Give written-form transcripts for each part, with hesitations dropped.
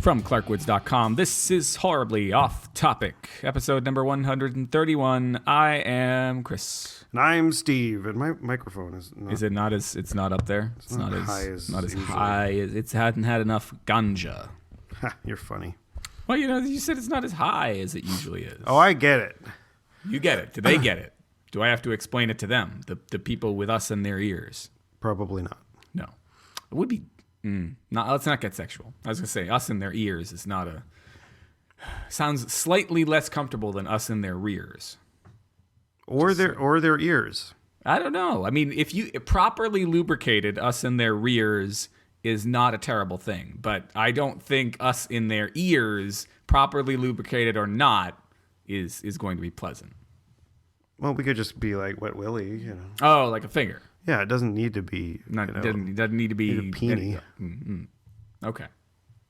From clarkwoods.com, this is Horribly Off Topic, episode number 131. I am Chris. And I'm Steve, and my microphone is not... Is it not as... It's not up there? It's not as high as... It hadn't had enough ganja. Ha, you're funny. Well, you said it's not as high as it usually is. Oh, I get it. You get it. Do they get it? Do I have to explain it to them, the people with us in their ears? Probably not. No. It would be... let's not get sexual. I was going to say, us in their ears is not a... Sounds slightly less comfortable than us in their rears. Or their ears. I don't know. I mean, if you properly lubricated, us in their rears is not a terrible thing. But I don't think us in their ears, properly lubricated or not, is going to be pleasant. Well, we could just be like Wet Willie, you know. Oh, like a finger. Yeah, it doesn't need to be. Doesn't need to be a peenie. Okay.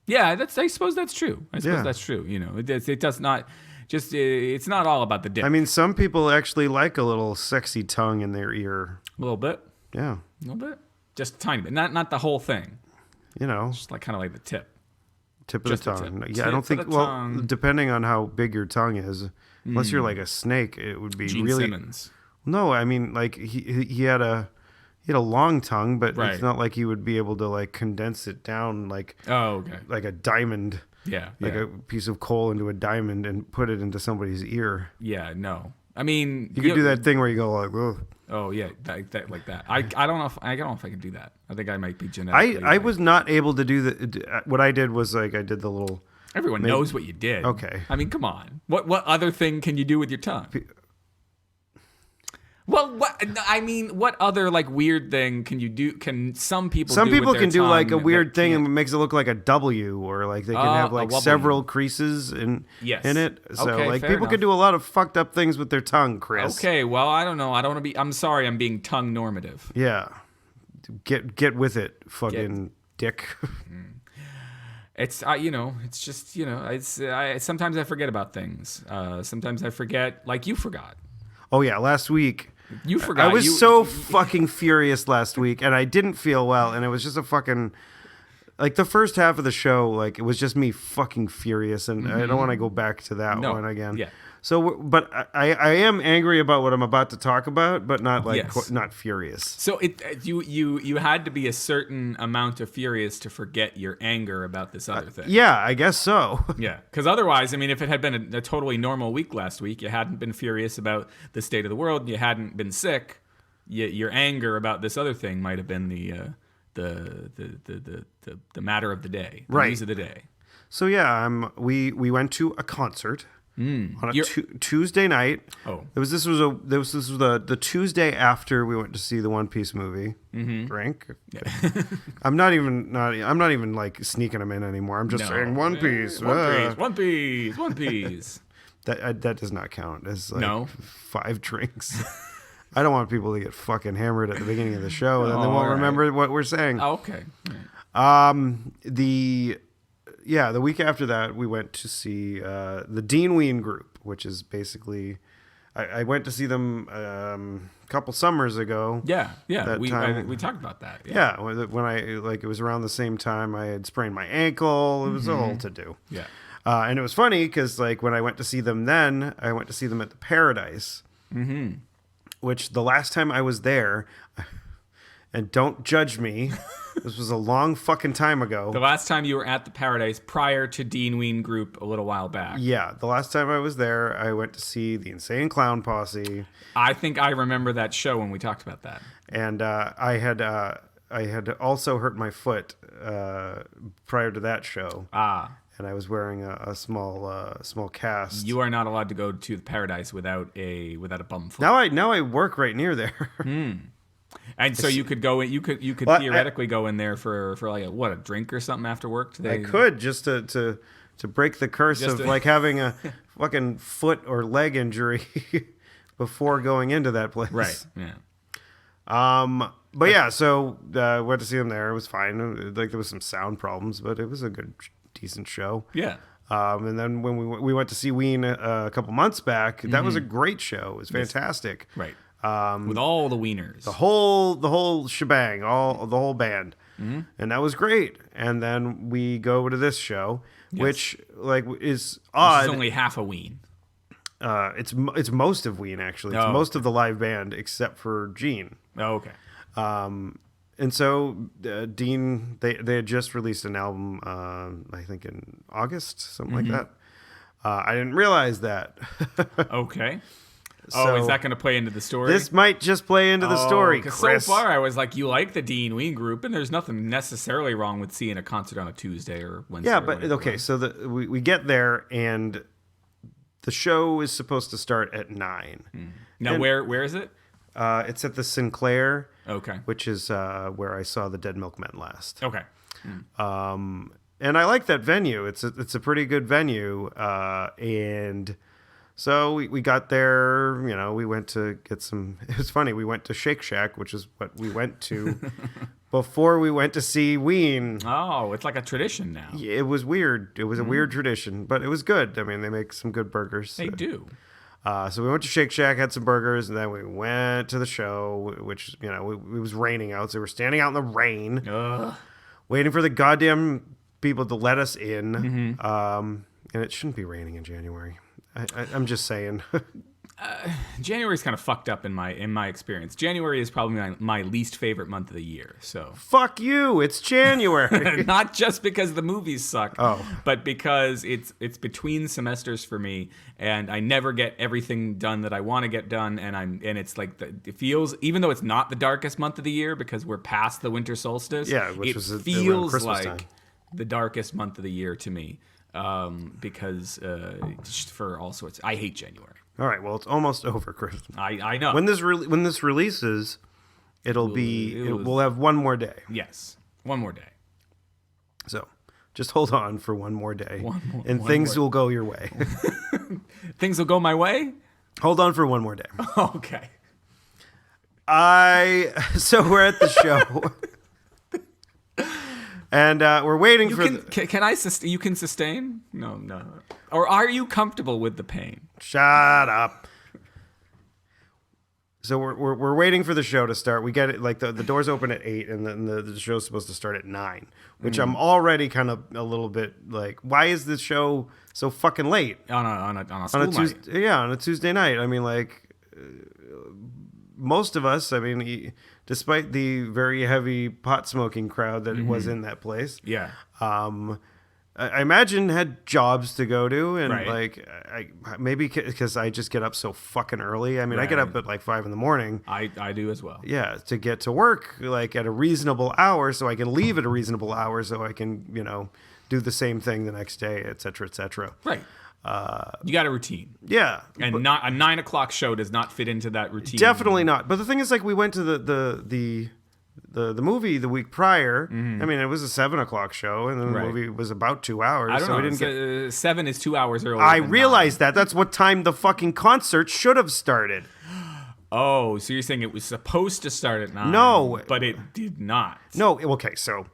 Yeah, I suppose that's true. That's true. You know, it does not just. It's not all about the dick. I mean, some people actually like a little sexy tongue in their ear. A little bit. Yeah. A little bit. Just a tiny bit. Not the whole thing. You know. Just kind of like the tip. Tip of just the tongue. Tip. Yeah, I don't think. Well, depending on how big your tongue is, unless you're like a snake, it would be Gene really. Simmons. No, I mean, like he had a long tongue, but right. It's not like he would be able to like condense it down like like a diamond. Yeah, like a piece of coal into a diamond and put it into somebody's ear. Yeah, no. I mean, you could do that thing where you go like, ugh. Oh yeah, that like that. I don't know if I can do that. I think I might be genetically. I was not able to do the. What I did was like I did the little. Everyone knows what you did. Okay. I mean, come on. What other thing can you do with your tongue? Well, what other like weird thing can you do? Can some people? Some do people with can their do like a tongue weird thing can't? and it makes it look like a W, or like they can have like several creases in it. So okay, like fair people enough. can do a lot of fucked up things with their tongue, Chris. Okay, well I don't know. I don't want to be. I'm sorry. I'm being tongue normative. Yeah, get with it, fucking dick. It's it's just it's sometimes I forget about things. Sometimes I forget, like you forgot. Oh yeah, last week. You forgot. I was so fucking furious last week, and I didn't feel well, and it was just a fucking like the first half of the show, like it was just me fucking furious, and I don't want to go back to that one again. Yeah. So, but I am angry about what I'm about to talk about, but not like not furious. So you had to be a certain amount of furious to forget your anger about this other thing. Yeah, I guess so. Yeah, because otherwise, I mean, if it had been a totally normal week last week, you hadn't been furious about the state of the world, you hadn't been sick, your anger about this other thing might have been the matter of the day, the news of the day. So yeah, we went to a concert. On a Tuesday night. Oh, this was the Tuesday after we went to see the One Piece movie. Drink. Yeah. I'm not even like sneaking them in anymore. I'm just saying One Piece. One Piece. That does not count as like 5 drinks. I don't want people to get fucking hammered at the beginning of the show, and then they won't remember what we're saying. Oh, okay. The week after that, we went to see the Dean Ween Group, which is basically... I went to see them a couple summers ago. Yeah. We talked about that. Yeah, when it was around the same time I had sprained my ankle. It was a whole to-do. Yeah. And it was funny because like when I went to see them then, I went to see them at the Paradise, which the last time I was there... And don't judge me. This was a long fucking time ago. The last time you were at the Paradise prior to Dean Ween Group a little while back. Yeah, the last time I was there, I went to see the Insane Clown Posse. I think I remember that show when we talked about that. And I had also hurt my foot prior to that show. And I was wearing a small cast. You are not allowed to go to the Paradise without a bum foot. Now I work right near there. And so you could go in, you could theoretically go in there for like a drink or something after work today. I could just to break the curse of like having a fucking foot or leg injury before going into that place. Right. Yeah. But yeah, so went to see them there. It was fine. Like there was some sound problems, but it was a decent show. Yeah. And then when we went to see Ween a couple months back, that was a great show. It was fantastic. Right. With all the wieners, the whole shebang, the whole band. and that was great. And then we go to this show, which like is It's odd. only half a ween. It's most of Ween actually. It's most of the live band except for Gene. Oh, okay. And so Dean, they had just released an album, I think in August, something like that. I didn't realize that. Okay. So is that going to play into the story? this might just play into the story, Because Chris. so far I was like, you like the Dean Ween group, and there's nothing necessarily wrong with seeing a concert on a Tuesday or Wednesday. Yeah, or but whatever. okay, so we get there and the show is supposed to start at 9. Now, where is it? It's at the Sinclair, Okay. which is where I saw the Dead Milkmen last. Okay. And I like that venue. It's a pretty good venue. And so we got there, we went to get some, it was funny. We went to Shake Shack, which is what we went to before we went to see Ween. Oh, it's like a tradition now. It was weird. It was a weird tradition, but it was good. I mean, they make some good burgers. They do. So we went to Shake Shack, had some burgers, and then we went to the show, which, it was raining out. So we were standing out in the rain, waiting for the goddamn people to let us in. And it shouldn't be raining in January. I'm just saying. January's kind of fucked up in my experience. January is probably my least favorite month of the year. So Fuck you. It's January. not just because the movies suck, but because it's between semesters for me, and I never get everything done that I want to get done. And it's like it feels, even though it's not the darkest month of the year because we're past the winter solstice. Yeah, which it was around feels Christmas like time. the darkest month of the year to me. Because just for all sorts, I hate January. All right. Well, it's almost over, Chris. I know. When this releases, we'll have one more day. Yes, one more day. So just hold on for one more day, and one things more- will go your way. Things will go my way. Hold on for one more day. Okay. So we're at the show. And we're waiting for Can I you can sustain? No. Or are you comfortable with the pain? Shut up. So we're waiting for the show to start. We get it like the doors open at 8, and then the show's supposed to start at 9, which I'm already kind of a little bit like, why is this show so fucking late On a school night. Tuesday? Yeah, on a Tuesday night. I mean, like most of us. I mean, despite the very heavy pot smoking crowd that was in that place. Yeah. I imagine had jobs to go to, and Right. like maybe because I just get up so fucking early. I mean, I get up at like 5 a.m. I do as well. Yeah, to get to work like at a reasonable hour, so I can leave at a reasonable hour, so I can do the same thing the next day, et cetera, et cetera. Right. You got a routine, Yeah, and not a 9 o'clock show does not fit into that routine. definitely not. But the thing is, like, we went to the movie the week prior. I mean, it was a 7 o'clock show, and then the Right. movie was about 2 hours. I don't so know. we didn't get. 7 is 2 hours earlier. I than realized that. That's what time the fucking concert should have started. 9. Oh, so you're saying it was supposed to start at 9? No. but it did not. No, okay, so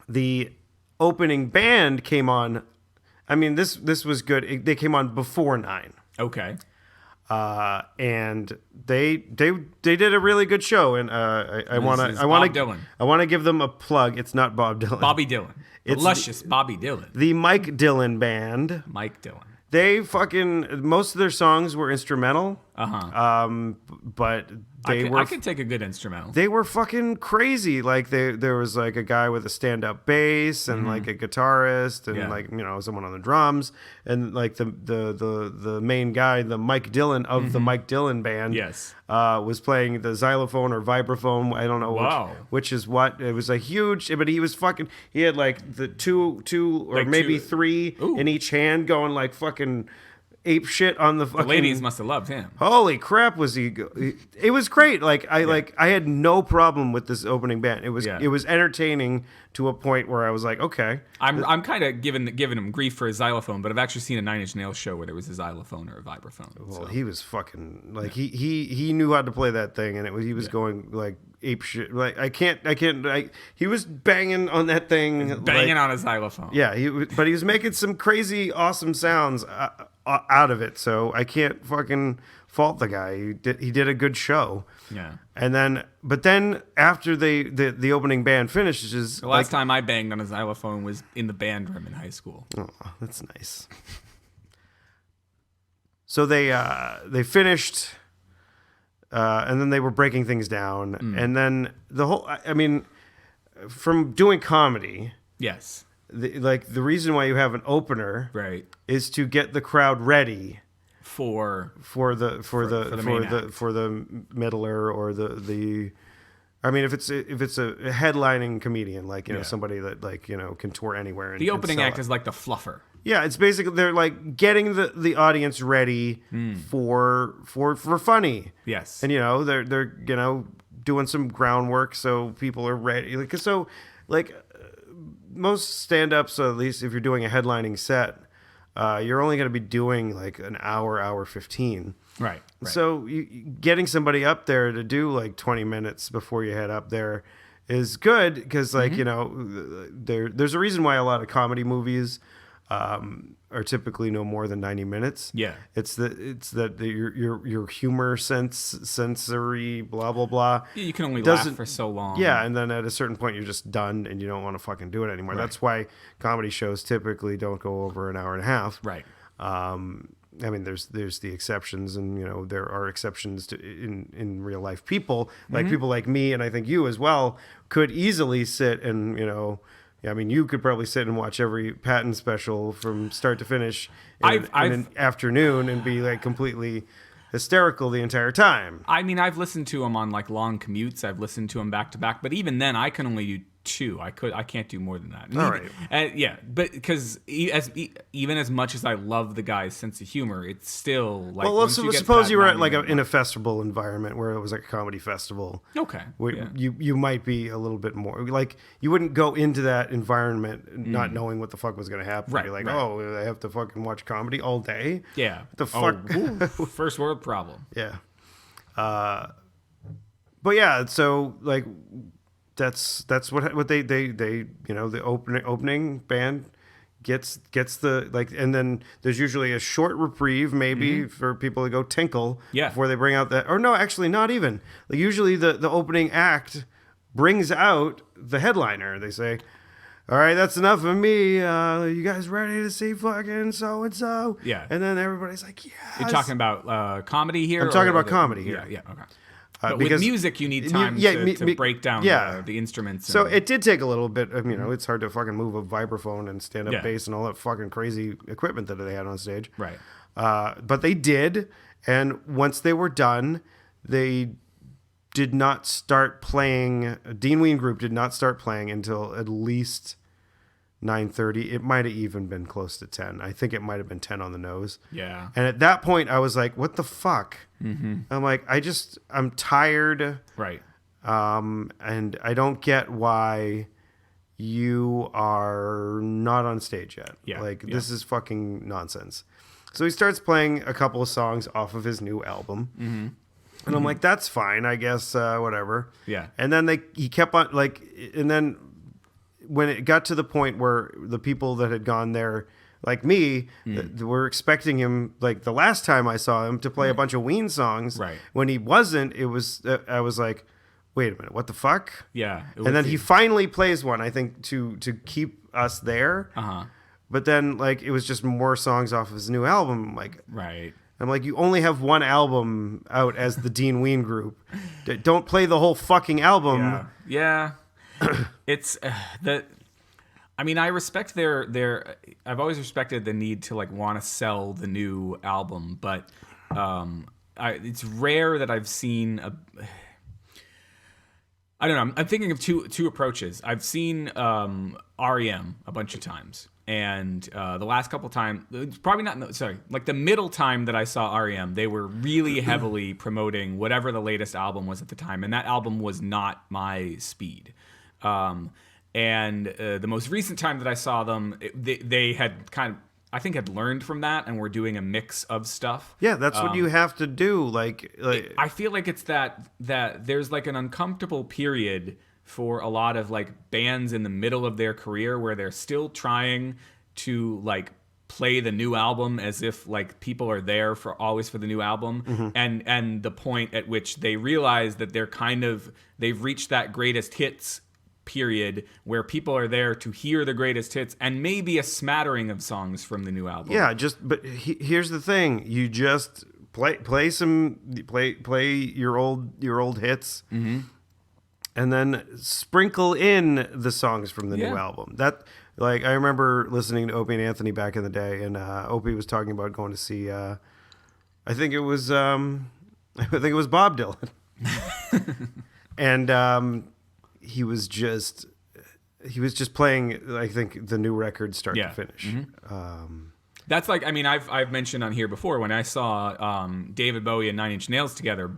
the opening band came on. I mean, this was good. They came on before 9. Okay. And they did a really good show, and I want is to Bob Dylan. I want to give them a plug. It's not Bob Dylan. Bobby Dylan. It's Luscious Bobby Dylan. The Mike Dylan Band. Mike Dylan. They fucking most of their songs were instrumental. But I could take a good instrumental. they were fucking crazy. Like there was like a guy with a stand-up bass and like a guitarist and Yeah. like someone on the drums and like the main guy, the Mike Dylan of the Mike Dylan Band. Yes. Was playing the xylophone or vibraphone. I don't know Wow. which is what. It was a huge, but he was fucking. He had like the two or Like maybe two- 3 Ooh. in each hand, going like fucking ape shit on the fucking. The ladies must have loved him. Holy crap! Was he? It was great. Like I had no problem with this opening band. It was Yeah. it was entertaining to a point where I was like, okay, I'm kind of giving him grief for his xylophone, but I've actually seen a Nine Inch Nails show where there was a xylophone or a vibraphone. well, So. he was fucking like he knew how to play that thing, and he was going like ape shit. Like he was banging on that thing, Banging like, on a xylophone. Yeah, but he was making some crazy awesome sounds. out of it, so I can't fucking fault the guy. He did a good show. Yeah. And then, but then after the opening band finishes, The last time I banged on a xylophone was in the band room in high school. oh, that's nice. So they finished, and then they were breaking things down, and then the whole. I mean, from doing comedy, Yes. the reason why you have an opener, Right. is to get the crowd ready For the middler or the. I mean, if it's a headlining comedian, like somebody that can tour anywhere. And, the opening and act is like the fluffer. Yeah, it's basically they're like getting the audience ready for funny. Yes. And they're doing some groundwork so people are ready. Most stand-ups, at least if you're doing a headlining set, you're only going to be doing like an hour 15. Right. So getting somebody up there to do like 20 minutes before you head up there is good because there's a reason why a lot of comedy movies are typically no more than 90 minutes. Yeah. It's that your humor sensory blah blah blah. You can only laugh for so long. Yeah, and then at a certain point you're just done and you don't want to fucking do it anymore. Right. That's why comedy shows typically don't go over an hour and a half. Right. I mean, there's the exceptions, and there are exceptions to in real life. People people like me, and I think you as well, could easily sit and I mean, you could probably sit and watch every Patton special from start to finish in an afternoon and be like completely hysterical the entire time. I mean, I've listened to him on like long commutes. I've listened to him back to back, but even then, I can only do 2. I can't do more than that. All right. Yeah, but because even as much as I love the guy's sense of humor, it's still like. Well, let's suppose you were at in a festival environment where it was like a comedy festival. Okay. Where you might be a little bit more like you wouldn't go into that environment not knowing what the fuck was going to happen. Right. Be like, right. oh, I have to fucking watch comedy all day. Yeah. What the fuck? First world problem. Yeah. But yeah, so like. That's what they the opening band gets the and then there's usually a short reprieve maybe for people to go tinkle before they bring out actually not even like usually the opening act brings out the headliner. They say, all right, that's enough of me. You guys ready to see fucking so and so? Yeah. And then everybody's like, yeah. You're talking about comedy here. I'm talking about comedy here. Yeah. Okay. But with music, you need time to break down the instruments. So it did take a little bit of, it's hard to fucking move a vibraphone and stand-up bass and all that fucking crazy equipment that they had on stage. Right. But they did, and once they were done, they did not start playing, Dean Ween Group did not start playing until at least 9:30. It might have even been close to 10. I think it might have been 10 on the nose. Yeah. And at that point, I was like, what the fuck? Mm-hmm. I'm like, I'm tired. Right. And I don't get why you are not on stage yet. Yeah. This is fucking nonsense. So he starts playing a couple of songs off of his new album. Mm-hmm. And I'm like, that's fine, I guess, whatever. Yeah. And then he kept on, and then when it got to the point where the people that had gone there, like me, were expecting him, like the last time I saw him, to play a bunch of Ween songs. Right. When he wasn't, I was like, wait a minute, what the fuck? Yeah. And then he finally plays one, I think, to keep us there. Uh-huh. But then, it was just more songs off of his new album. Right. I'm like, you only have one album out as the Dean Ween Group. Don't play the whole fucking album. Yeah. It's I mean, I respect their. I've always respected the need to want to sell the new album, but it's rare that I've seen a. I don't know. I'm thinking of two approaches. I've seen REM a bunch of times, and the last couple times, probably not. Sorry, the middle time that I saw REM, they were really heavily promoting whatever the latest album was at the time, and that album was not my speed. And the most recent time that I saw them, they had kind of, I think, had learned from that and were doing a mix of stuff. Yeah, that's what you have to do. I feel like it's that there's an uncomfortable period for a lot of bands in the middle of their career where they're still trying to play the new album as if like people are there for always for the new album, and the point at which they realize that they've reached that greatest hits period where people are there to hear the greatest hits and maybe a smattering of songs from the new album. Yeah, but here's the thing: you just play your old hits, and then sprinkle in the songs from the new album. That, like, I remember listening to Opie and Anthony back in the day, and Opie was talking about going to see. I think it was Bob Dylan, and he was just playing, I think, the new record start to finish. That's like, I mean, I've mentioned on here before when I saw David Bowie and Nine Inch Nails together.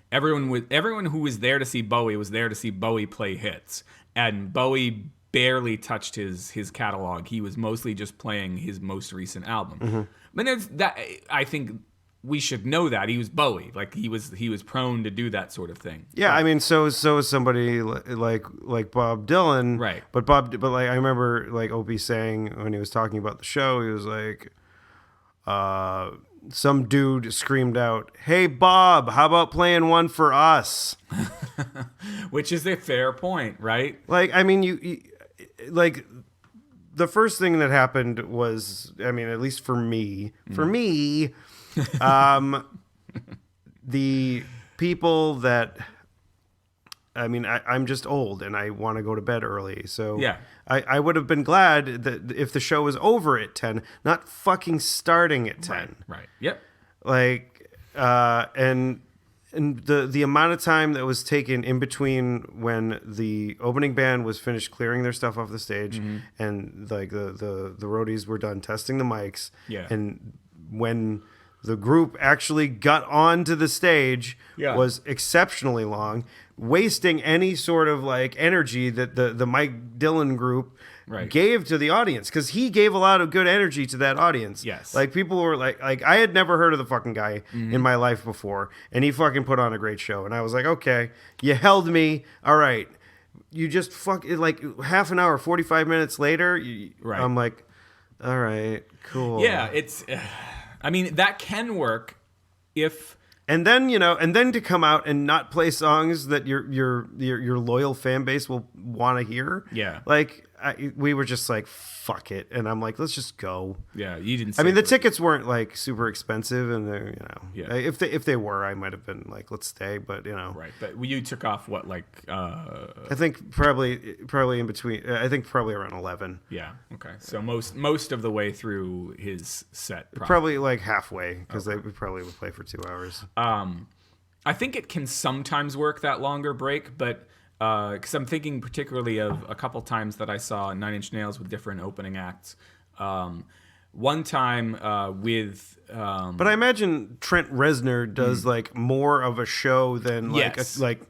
Everyone who was there to see Bowie was there to see Bowie play hits, and Bowie barely touched his catalog. He was mostly just playing his most recent album. But there's that. I think we should know that he was Bowie. Like he was prone to do that sort of thing. Yeah, I mean, so is somebody like Bob Dylan, right? But like I remember like Opie saying when he was talking about the show, he was like, some dude screamed out, "Hey Bob, how about playing one for us?" Which is a fair point, right? Like, I mean, you like the first thing that happened was, I mean, at least for me. The people that, I mean, I'm just old and I want to go to bed early. So yeah. I would have been glad that if the show was over at 10, not fucking starting at 10. Right. Yep. Like, and the amount of time that was taken in between when the opening band was finished clearing their stuff off the stage and like the roadies were done testing the mics. Yeah. And when the group actually got onto the stage was exceptionally long, wasting any sort of like energy that the Mike Dillon group gave to the audience, because he gave a lot of good energy to that audience. Yes. Like people were like I had never heard of the fucking guy in my life before, and he fucking put on a great show, and I was like, okay, you held me, all right. You just like half an hour, 45 minutes later, I'm like, all right, cool. Yeah, it's. I mean, that can work if. And then, to come out and not play songs that your loyal fan base will want to hear. Yeah. Like we were just like, fuck it, and I'm like, let's just go. Yeah, you didn't. I mean, the tickets weren't like super expensive, and they're Yeah. If they were, I might have been like, let's stay, but Right, but you took off what, like? I think probably in between. I think probably around 11. Yeah. Okay. So most of the way through his set. Probably like halfway, because they probably would play for 2 hours. I think it can sometimes work that longer break, but because I'm thinking particularly of a couple times that I saw Nine Inch Nails with different opening acts. One time with... but I imagine Trent Reznor does like more of a show than like like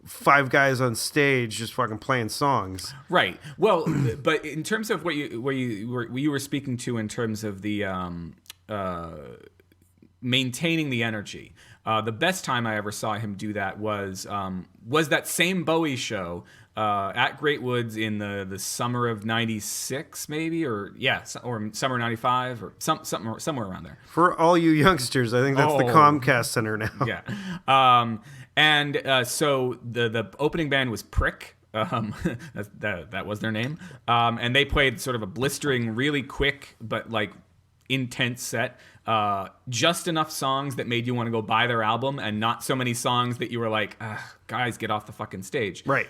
5 guys on stage just fucking playing songs. Right. Well, but in terms of what you were speaking to in terms of the maintaining the energy. The best time I ever saw him do that was that same Bowie show at Great Woods in the summer of '96, maybe, or summer '95, or somewhere around there. For all you youngsters, I think that's the Comcast Center now. Yeah, so the opening band was Prick. That was their name, and they played sort of a blistering, really quick but like intense set. Just enough songs that made you want to go buy their album, and not so many songs that you were like, guys, get off the fucking stage. Right.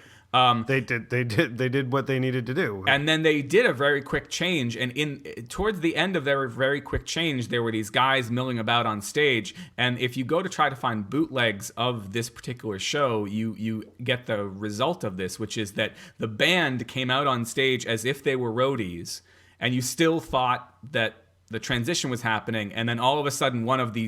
They did what they needed to do. And then they did a very quick change, and towards the end of their very quick change, there were these guys milling about on stage. And if you go to try to find bootlegs of this particular show, you get the result of this, which is that the band came out on stage as if they were roadies, and you still thought that the transition was happening, and then all of a sudden one of the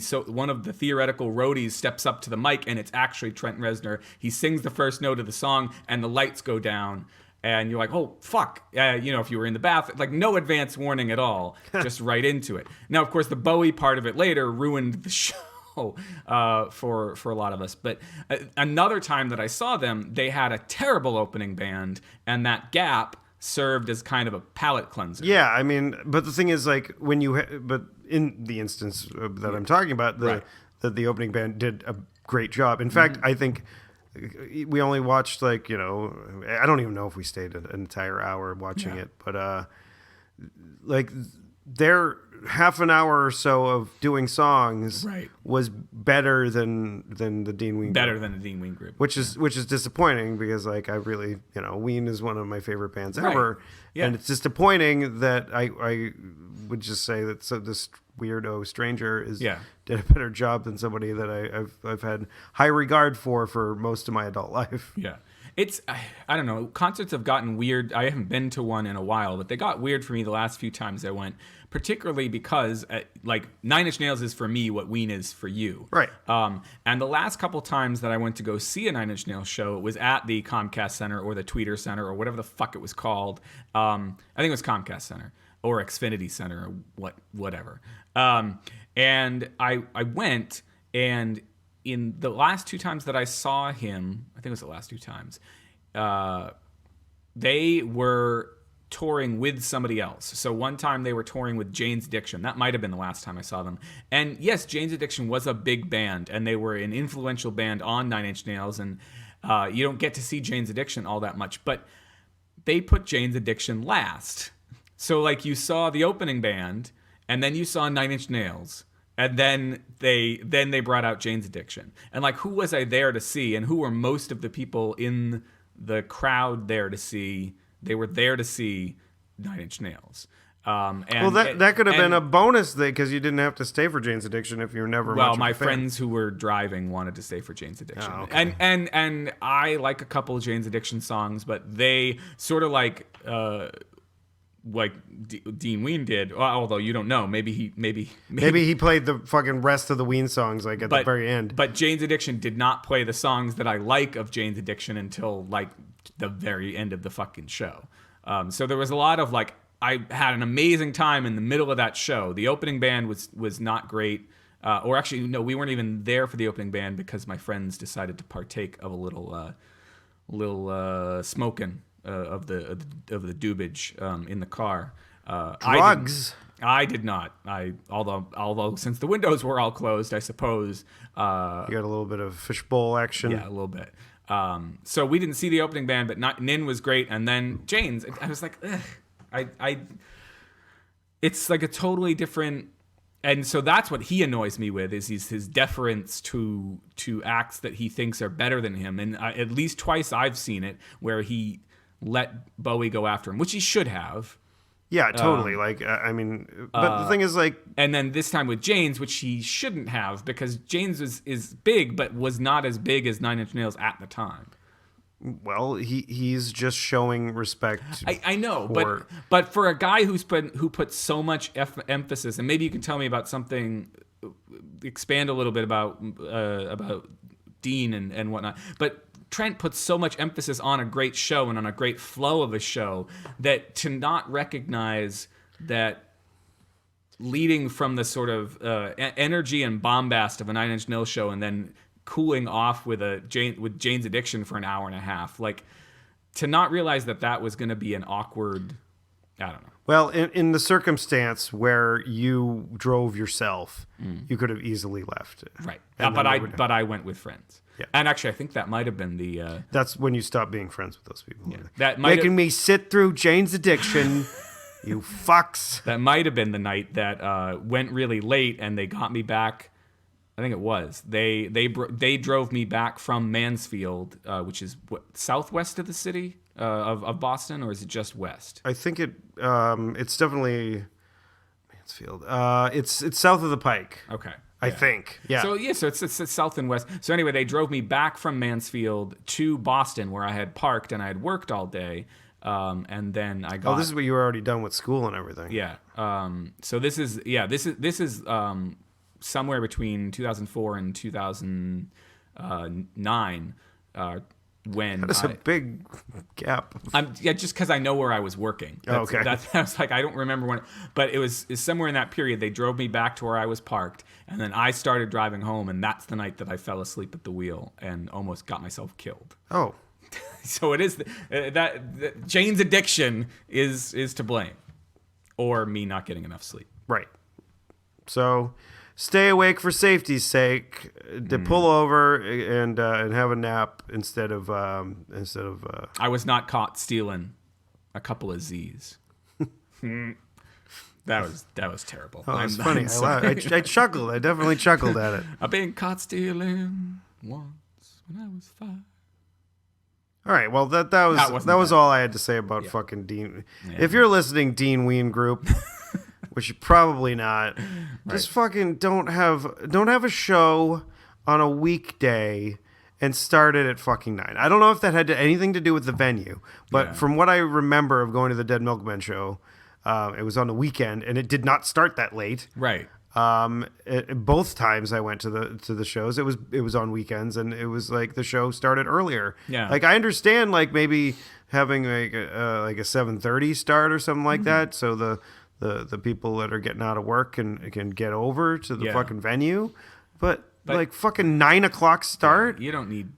theoretical roadies steps up to the mic, and it's actually Trent Reznor. He sings the first note of the song, and the lights go down, and you're like, oh fuck, if you were in the bath, like no advance warning at all, just right into it. Now, of course, the Bowie part of it later ruined the show for a lot of us. But another time that I saw them, they had a terrible opening band, and that gap served as kind of a palate cleanser. Yeah, I mean, but the thing is, like, when you, but in the instance that I'm talking about, the opening band did a great job. In fact, I think we only watched, like, you know, I don't even know if we stayed an entire hour watching it, but like, their half an hour or so of doing songs was better than the Dean Ween Better group. than the Dean Ween group. Which is disappointing because, like, I really, you know, Ween is one of my favorite bands ever. Yeah. And it's disappointing that I would just say that this weirdo stranger did a better job than somebody that I've had high regard for most of my adult life. Yeah. It's, I don't know, concerts have gotten weird. I haven't been to one in a while, but they got weird for me the last few times I went, particularly because, like, Nine Inch Nails is for me what Ween is for you. Right. And the last couple times that I went to go see a Nine Inch Nails show, it was at the Comcast Center or the Tweeter Center or whatever the fuck it was called. I think it was Comcast Center or Xfinity Center or whatever. And I went, and in the last two times that I saw him, I think it was the last two times, they were touring with somebody else. So one time they were touring with Jane's Addiction. That might have been the last time I saw them. And yes, Jane's Addiction was a big band, and they were an influential band on Nine Inch Nails, and you don't get to see Jane's Addiction all that much, but they put Jane's Addiction last. So, like, you saw the opening band, and then you saw Nine Inch Nails, and then they brought out Jane's Addiction. And, like, who was I there to see? And who were most of the people in the crowd there to see? They were there to see Nine Inch Nails. And that could have been a bonus thing because you didn't have to stay for Jane's Addiction if you're never. Well, much of my a fan. friends who were driving wanted to stay for Jane's Addiction, Oh, okay. and I like a couple of Jane's Addiction songs, but they sort of like Dean Ween did. Although you don't know, maybe he played the fucking rest of the Ween songs like at the very end. But Jane's Addiction did not play the songs that I like of Jane's Addiction until like the very end of the fucking show. So there was a lot of like. I had an amazing time in the middle of that show. The opening band was not great. Or actually, no, we weren't even there for the opening band because my friends decided to partake of a little smoking of the doobage in the car. Drugs. I did not. Although since the windows were all closed, I suppose. You got a little bit of fishbowl action. Yeah, a little bit. So we didn't see the opening band, but Nin was great, and then Jane's. I was like, ugh. It's like a totally different, and so that's what he annoys me with is his deference to acts that he thinks are better than him, and at least twice I've seen it where he let Bowie go after him, which he should have. Yeah, totally. I mean, but the thing is, like, and then this time with Jane's, which he shouldn't have because Jane's is big, but was not as big as Nine Inch Nails at the time. Well, he's just showing respect. I know, but for a guy who put so much emphasis, and maybe you can tell me about something, expand a little bit about Dean and whatnot. But Trent puts so much emphasis on a great show and on a great flow of a show that to not recognize that leading from the sort of energy and bombast of a Nine Inch Nails show and then cooling off with Jane's Addiction for an hour and a half, like to not realize that was going to be an awkward, I don't know. Well, in the circumstance where you drove yourself, you could have easily left. Right. But I went with friends. Yeah. And actually, I think that might have been the. That's when you stop being friends with those people. Yeah. That making me sit through Jane's Addiction. You fucks. That might have been the night that went really late, and they got me back. I think it was. They drove me back from Mansfield, which is southwest of the city of Boston, or is it just west? I think it's definitely Mansfield. It's south of the Pike. Okay. I think. Yeah. So it's south and west. So anyway, they drove me back from Mansfield to Boston, where I had parked and I had worked all day. And then I got. Oh, this is what you were alredy done with school and everything. Yeah. So this is somewhere between 2004 and 2009 when that's a big gap. Just because I know where I was working. Okay. I was like, I don't remember when, but it's somewhere in that period. They drove me back to where I was parked, and then I started driving home, and that's the night that I fell asleep at the wheel and almost got myself killed. Oh. So it is that Jane's addiction is to blame, or me not getting enough sleep. Right. So stay awake for safety's sake. To pull over and have a nap instead of. I was not caught stealing a couple of Z's. That was terrible. Oh, it's funny. I chuckled. I definitely chuckled at it. I've been caught stealing once when I was 5. All right. Well, that was all I had to say about fucking Dean. Yeah. If you're listening, Dean Ween Group, which you're probably not, just fucking don't have a show on a weekday and start it at fucking 9. I don't know if that had anything to do with the venue, but from what I remember of going to the Dead Milkmen show, it was on the weekend and it did not start that late. Right. Both times I went to the shows, it was on weekends, and it was like the show started earlier. Yeah. Like I understand, like maybe having like a 7:30 start or something like that, so the people that are getting out of work can get over to the fucking venue, but like fucking 9 o'clock start. You don't need.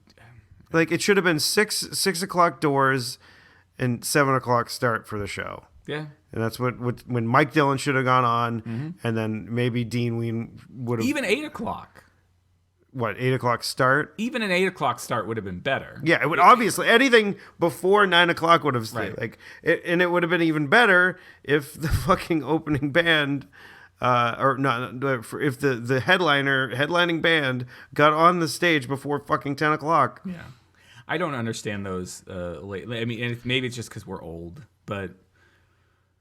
Like it should have been 6 o'clock doors and 7 o'clock start for the show. Yeah. And that's when Mike Dillon should have gone on, and then maybe Dean Ween would have. Even 8 o'clock. What, 8 o'clock start? Even an 8 o'clock start would have been better. Yeah, it would obviously anything before 9 o'clock would have stayed. Right. And it would have been even better if the fucking opening band, or not, if the headlining band got on the stage before fucking 10 o'clock. Yeah, I don't understand those late. I mean, and maybe it's just because we're old, but.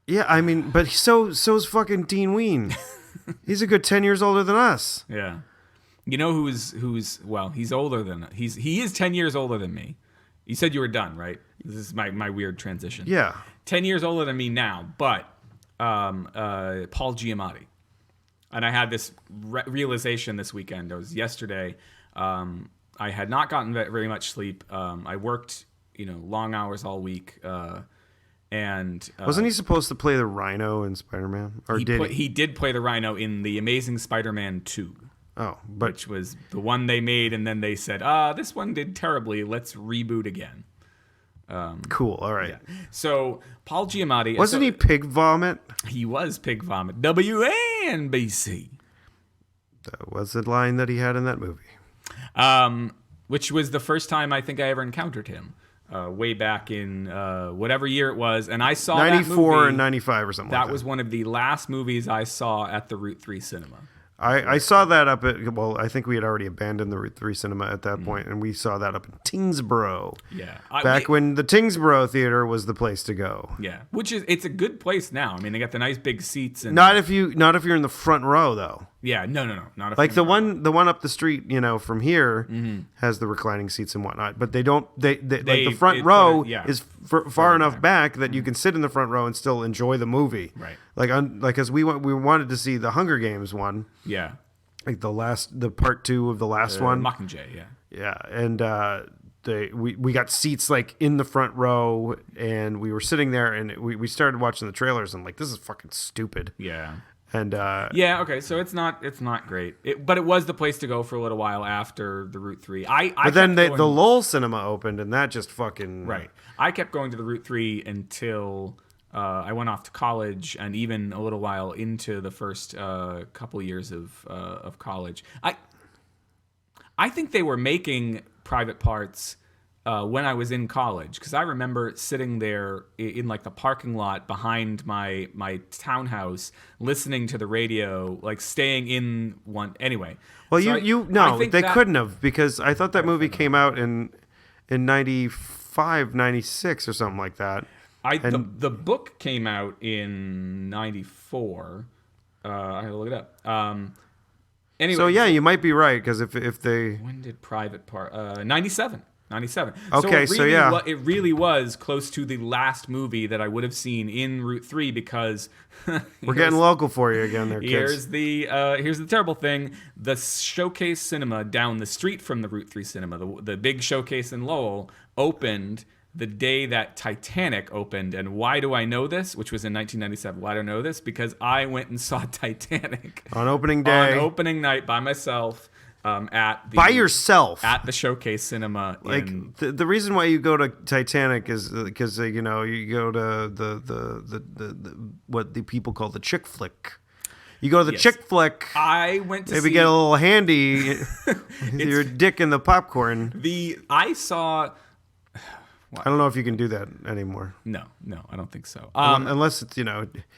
Yeah, I mean, but so's fucking Dean Ween. He's a good 10 years older than us. Yeah. You know who's well, he's older than he is 10 years older than me. You said you were done, right? This is my weird transition. Yeah. 10 years older than me now, but Paul Giamatti. And I had this realization this weekend. It was yesterday. I had not gotten very much sleep. I worked, long hours all week. And wasn't he supposed to play the Rhino in Spider-Man? Or he did play the Rhino in the Amazing Spider-Man 2. Oh, which was the one they made, and then they said, this one did terribly. Let's reboot again. Cool. All right. Yeah. So Paul Giamatti wasn't he Pig Vomit? He was Pig Vomit. WNBC. That was the line that he had in that movie. Which was the first time I think I ever encountered him. Way back in whatever year it was, and I saw 94 and 95 or something like that. That was one of the last movies I saw at the Route 3 Cinema. I saw that up at, I think we had already abandoned the Route 3 Cinema at that point, and we saw that up in Tingsboro. Yeah. Back when the Tingsboro Theater was the place to go. Yeah. It's a good place now. I mean, they got the nice big seats. And not if you're in the front row, though. Yeah, no. Not like the one up the street, from here has the reclining seats and whatnot, but they don't. Like the front row is far enough back that you can sit in the front row and still enjoy the movie. Right. Like as we wanted to see the Hunger Games one. Yeah. Like the part 2 of the last one. Mockingjay. Yeah. Yeah, and we got seats like in the front row, and we were sitting there, and we started watching the trailers, and like, this is fucking stupid. Yeah. And okay, so it's not great, but it was the place to go for a little while after the Route 3. But then the Lowell Cinema opened, and that just fucking right. I kept going to the Route 3 until I went off to college, and even a little while into the first couple years of college. I think they were making private parts when I was in college, because I remember sitting there in like the parking lot behind my townhouse, listening to the radio, like staying in one. Anyway, well, so they couldn't have, because I thought that movie came out in 95, 96 or something like that. The book came out in 94. I had to look it up. Anyway, so yeah, you might be right, because if they when did Private Part 97. 97. Okay, so it really was close to the last movie that I would have seen in Route 3, because we're getting local for you again there, kids. Here's the terrible thing. The Showcase Cinema down the street from the Route 3 Cinema, the big Showcase in Lowell, opened the day that Titanic opened. And why do I know this? Which was in 1997. Why do I know this? Because I went and saw Titanic on opening day, on opening night by myself. at the By yourself. at the Showcase Cinema. Like in, the reason why you go to Titanic is because you go to the what the people call the chick flick. You go to the chick flick. I went to maybe get a little handy. Your dick in the popcorn. I saw. I don't know if you can do that anymore. No, I don't think so. Unless it's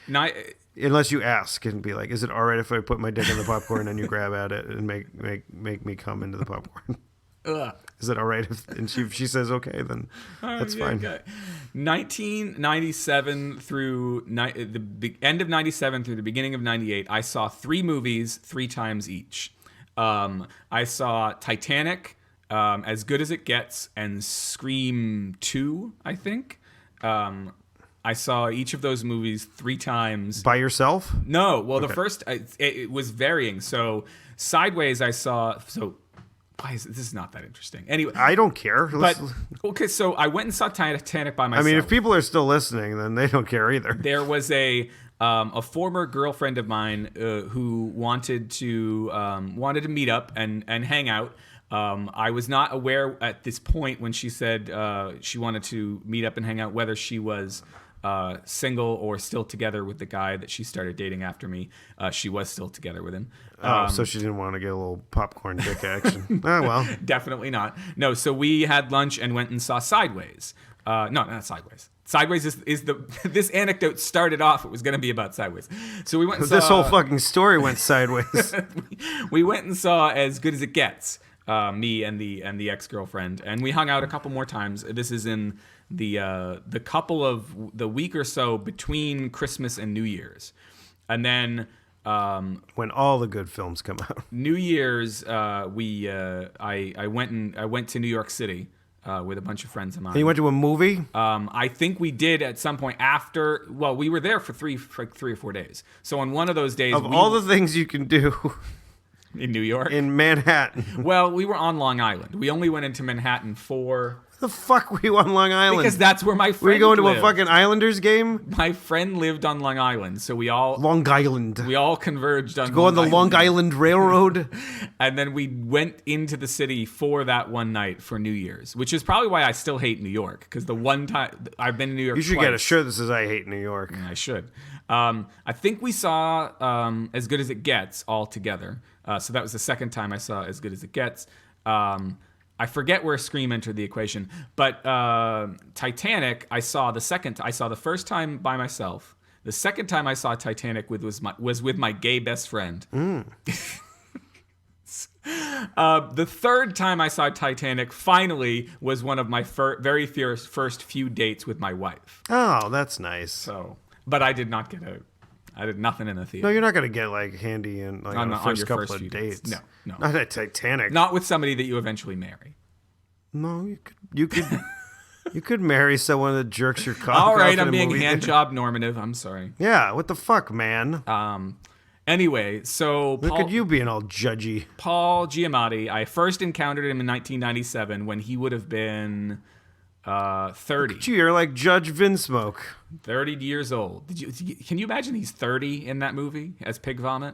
Not, unless you ask and be like, is it all right if I put my dick in the popcorn and you grab at it and make me come into the popcorn? Is it all right if she says okay, then that's fine. Okay. 1997 through the end of 97 through the beginning of 98, I saw 3 movies 3 times each. I saw Titanic, As Good as It Gets, and Scream 2, I think. I saw each of those movies 3 times. By yourself? No. Well, the first, it was varying. So Sideways I saw, why is this is not that interesting? Anyway, I don't care. But okay, so I went and saw Titanic by myself. I mean, if people are still listening, then they don't care either. There was a former girlfriend of mine who wanted to meet up and hang out. I was not aware at this point when she said she wanted to meet up and hang out whether she was single or still together with the guy that she started dating after me. She was still together with him. So she didn't want to get a little popcorn dick action. Oh, well. Definitely not. No, so we had lunch and went and saw Sideways. No, not Sideways. Sideways is the this anecdote started off. It was going to be about Sideways. So we went and saw... This whole fucking story went sideways. we went and saw As Good as It Gets. Me and the ex-girlfriend, and we hung out a couple more times. This is in the week or so between Christmas and New Year's, and then when all the good films come out. New Year's, I went to New York City with a bunch of friends of mine. And you went to a movie? I think we did at some point after. Well, we were there for 3 or 4 days. So on one of those days, all the things you can do. In New York? In Manhattan. Well, we were on Long Island. We only went into Manhattan for... The fuck were you on Long Island? Because that's where my friend Were you going lived. to a fucking Islanders game? My friend lived on Long Island, so we all... Long Island. We all converged on Go on the Long Island Railroad. And then we went into the city for that one night for New Year's, which is probably why I still hate New York, because the one time... I've been to New York You should twice. get a shirt that says, I hate New York. I should. I think we saw As Good as It Gets all together. So that was the second time I saw As Good as It Gets. I forget where Scream entered the equation, but Titanic I saw the first time by myself. The second time I saw Titanic was with my gay best friend. The third time I saw Titanic finally was one of my very first few dates with my wife. Oh, that's nice. So, but I did not get I did nothing in the theater. No, you're not going to get like handy and like on the first couple of dates. No. Not at Titanic. Not with somebody that you eventually marry. No, you could you could marry someone that jerks your cock All right, off I'm being hand hand job normative. I'm sorry. Yeah, what the fuck, man? Anyway, so Look at you being all judgy. Paul Giamatti, I first encountered him in 1997 when he would have been 30. Gee, you're like Judge Vinsmoke. 30 years old. Can you imagine he's 30 in that movie as Pig Vomit?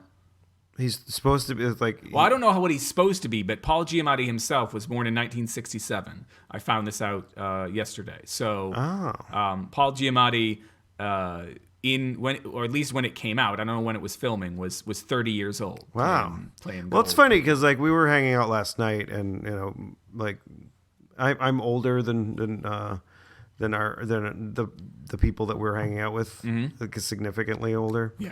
He's supposed to be like... Well, I don't know what he's supposed to be, but Paul Giamatti himself was born in 1967. I found this out yesterday. So Paul Giamatti, or at least when it came out, I don't know when it was filming, was 30 years old. Wow. Playing well, it's funny because like we were hanging out last night, and like I'm older than the people that we're hanging out with, like significantly older. Yeah.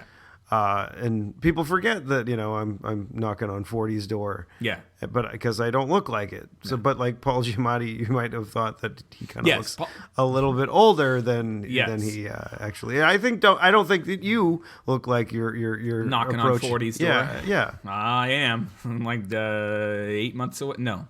And people forget that I'm knocking on 40's door. Yeah. But because I don't look like it. So, but like Paul Giamatti, you might have thought that he kind of looks a little bit older than he actually. I don't think that you look like you're knocking on 40's door. Yeah. I am. I'm like 8 months away. No.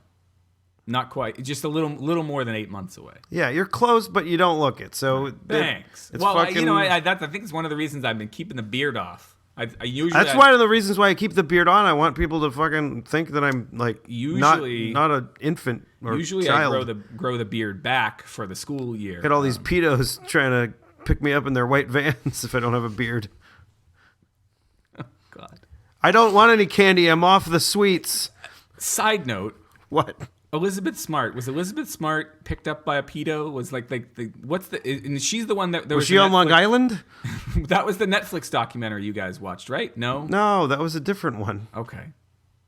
Not quite. Just a little more than 8 months away. Yeah, you're close, but you don't look it. So thanks. It's well, fucking... I think it's one of the reasons I've been keeping the beard off. That's one of the reasons why I keep the beard on. I want people to fucking think that I'm like not an infant or child. I grow the beard back for the school year. Got all these pedos trying to pick me up in their white vans if I don't have a beard. Oh, God. I don't want any candy. I'm off the sweets. Side note. What? Elizabeth Smart. Was Elizabeth Smart picked up by a pedo? Was like the what's the? And she's the one that there Was she on Long Island? That was the Netflix documentary you guys watched, right? No. No, that was a different one. Okay.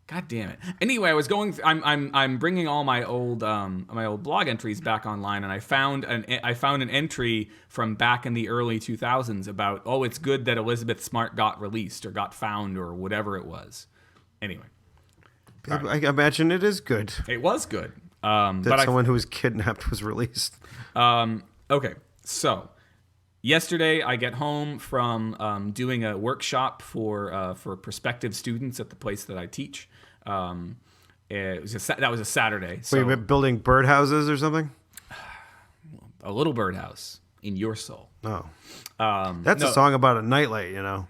God damn it. Anyway, I was going. I'm bringing all my old blog entries back online, and I found an entry from back in the early 2000s about it's good that Elizabeth Smart got released or got found or whatever it was. Anyway. I imagine it is good. It was good. That someone who was kidnapped was released. Okay, so yesterday I get home from doing a workshop for prospective students at the place that I teach. That was a Saturday. So Wait, you been building birdhouses or something? A little birdhouse in your soul. Oh, that's a song about a nightlight, you know.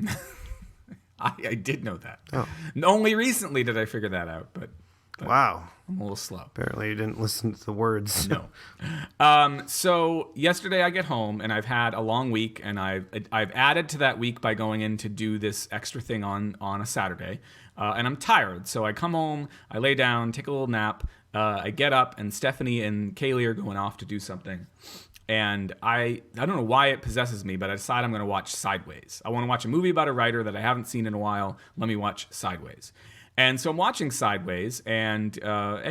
I did know that. Oh. Only recently did I figure that out, but wow. I'm a little slow. Apparently you didn't listen to the words. No. So yesterday I get home and I've had a long week, and I've added to that week by going in to do this extra thing on a Saturday, and I'm tired. So I come home, I lay down, take a little nap, I get up, and Stephanie and Kaylee are going off to do something. And I don't know why it possesses me, but I decide I'm going to watch Sideways. I want to watch a movie about a writer that I haven't seen in a while. Let me watch Sideways. And so I'm watching Sideways and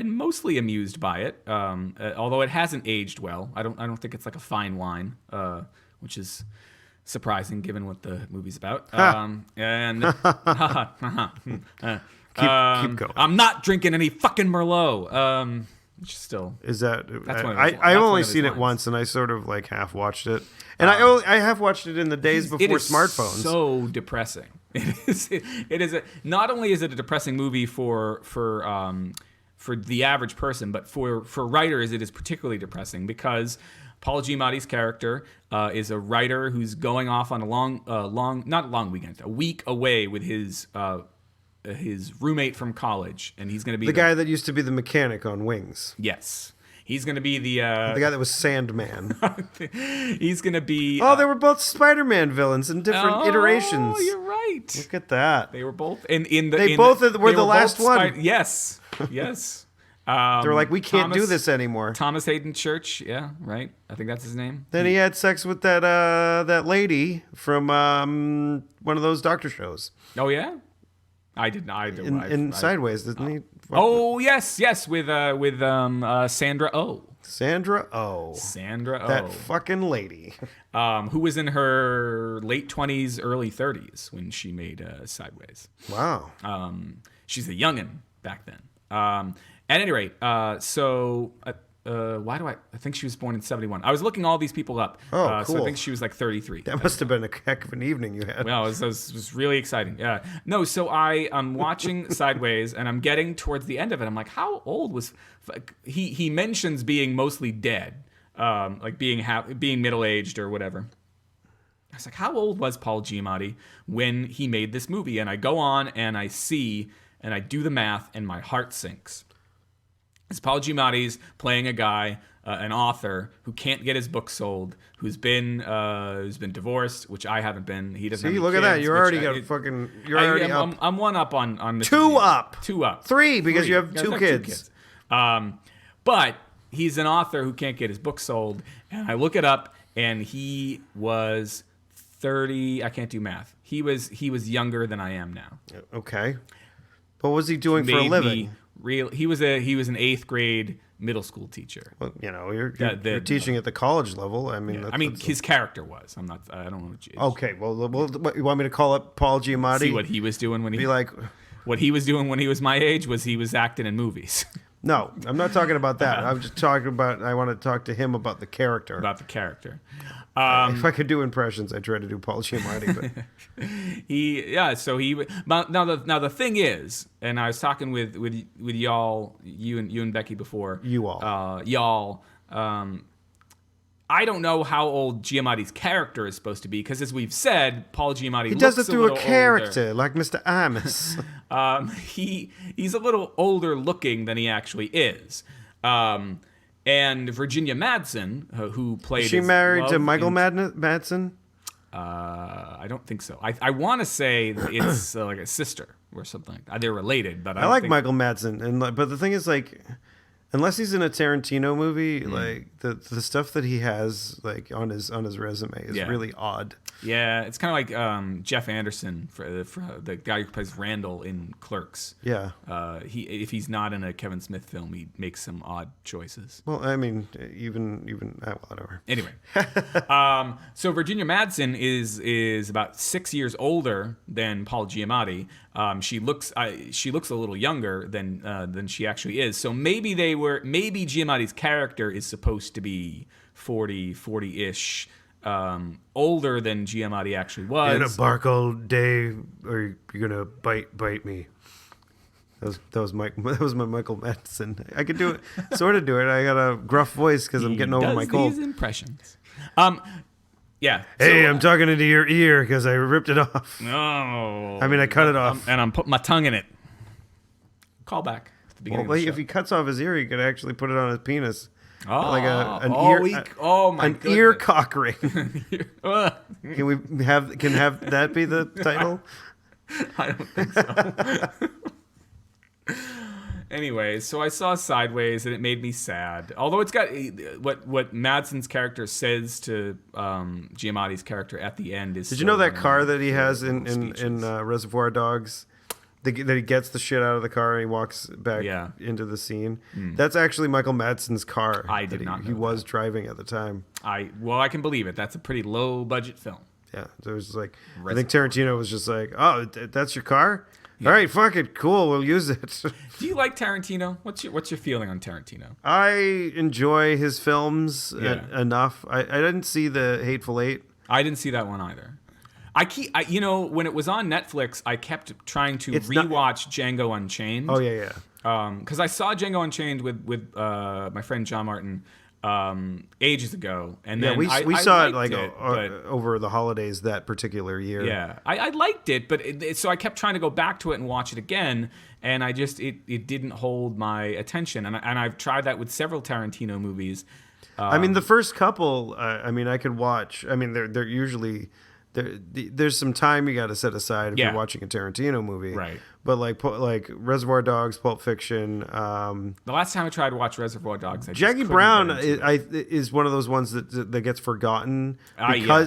mostly amused by it, although it hasn't aged well. I don't think it's like a fine wine, which is surprising given what the movie's about. Keep going. I'm not drinking any fucking Merlot. Which still is that that's I've only seen it once, and I sort of like half watched it, and I have watched it in the days before smartphones. So depressing. It is not only is it a depressing movie for the average person, but for writers it is particularly depressing because Paul Giamatti's character is a writer who's going off on a week away with his roommate from college, and he's going to be the guy that used to be the mechanic on Wings. Yes. He's going to be the guy that was Sandman. He's going to be... they were both Spider-Man villains in different iterations. Oh, you're right. Look at that. They were both... They both were the last one. Yes. Yes. They're like, we can't do this anymore. Thomas Hayden Church. Yeah, right. I think that's his name. Then he had sex with that lady from one of those doctor shows. Oh, yeah? I did not. In Sideways, didn't he? Oh yes, with Sandra Oh. Sandra Oh. That fucking lady. Who was in her late 20s, early 30s when she made Sideways. Wow. She's a youngin' back then. At any rate, why do I think she was born in 71. I was looking all these people up. Oh, cool. So I think she was like 33. That must have been a heck of an evening you had. Well, it was really exciting. Yeah. No, so I'm watching Sideways, and I'm getting towards the end of it. I'm like, how old was... He mentions being mostly dead, like being middle-aged or whatever. I was like, how old was Paul Giamatti when he made this movie? And I go on, and I see, and I do the math, and my heart sinks. It's Paul Giamatti's playing a guy, an author who can't get his book sold, who's been divorced, which I haven't been. He doesn't. See, have look kids, at that. You're already up. I'm one up on Mr. Two up. Three because you have two kids. But he's an author who can't get his book sold, and I look it up, and he was 30. I can't do math. He was younger than I am now. Okay. What was he doing for a living? He was an 8th grade middle school teacher. Well, you're teaching at the college level. I mean, his character was. I'm not. I don't know. Okay. Well, you want me to call up Paul Giamatti? See what he was doing when he be like. What he was doing when he was my age was he was acting in movies. No, I'm not talking about that. I'm just talking about. I want to talk to him about the character. If I could do impressions, I'd try to do Paul Giamatti. But Now the thing is, and I was talking with y'all, you and Becky before. You all. Y'all. I don't know how old Giamatti's character is supposed to be because, as we've said, Paul Giamatti he does looks it through a character, older. like Mr. Amos. He's a little older looking than he actually is. And Virginia Madsen, who played... Is she married to Michael Madsen? I don't think so. I want to say it's like a sister or something like that. They're related, but I I don't like think... Michael Madsen, but the thing is, like, unless he's in a Tarantino movie, like the stuff that he has like on his resume is really odd. Yeah, it's kind of like Jeff Anderson for the guy who plays Randall in Clerks. Yeah. If he's not in a Kevin Smith film, he makes some odd choices. Well, I mean, even whatever. Anyway, so Virginia Madsen is about 6 years older than Paul Giamatti. She looks a little younger than she actually is. So maybe Giamatti's character is supposed to be 40-ish. Older than Giamatti actually was. You're gonna bark all day, or you're gonna bite me. That was my Michael Madsen. I could do it, sort of do it. I got a gruff voice because I'm getting over my cold. These impressions. Yeah. Hey, I'm talking into your ear because I ripped it off. No. I mean, I cut it off, and I'm putting my tongue in it. Call back at the beginning of the show. if he cuts off his ear, he could actually put it on his penis. Oh, Like an ear cock ring. Can we have that be the title? I don't think so. Anyway, so I saw Sideways and it made me sad. Although it's got what Madsen's character says to Giamatti's character at the end is. Did you know that car that he has in Reservoir Dogs? That he gets the shit out of the car and he walks back into the scene. That's actually Michael Madsen's car. I did not know he was driving at the time. I can believe it. That's a pretty low budget film. Yeah, so it was like I think Tarantino was just like, "Oh, that's your car? Yeah. All right, fuck it, cool, we'll use it." Do you like Tarantino? What's your feeling on Tarantino? I enjoy his films enough. I didn't see the Hateful Eight. I didn't see that one either. When it was on Netflix, I kept trying to rewatch Django Unchained. Oh yeah. Because I saw Django Unchained with my friend John Martin ages ago, and then we I saw it but over the holidays that particular year. Yeah, I liked it, but so I kept trying to go back to it and watch it again, and I just it didn't hold my attention, and I've tried that with several Tarantino movies. I mean, the first couple, I could watch. I mean, they're usually. There's some time you got to set aside if you're watching a Tarantino movie, right? But like Reservoir Dogs, Pulp Fiction. The last time I tried to watch Reservoir Dogs, Jackie Brown is one of those ones that gets forgotten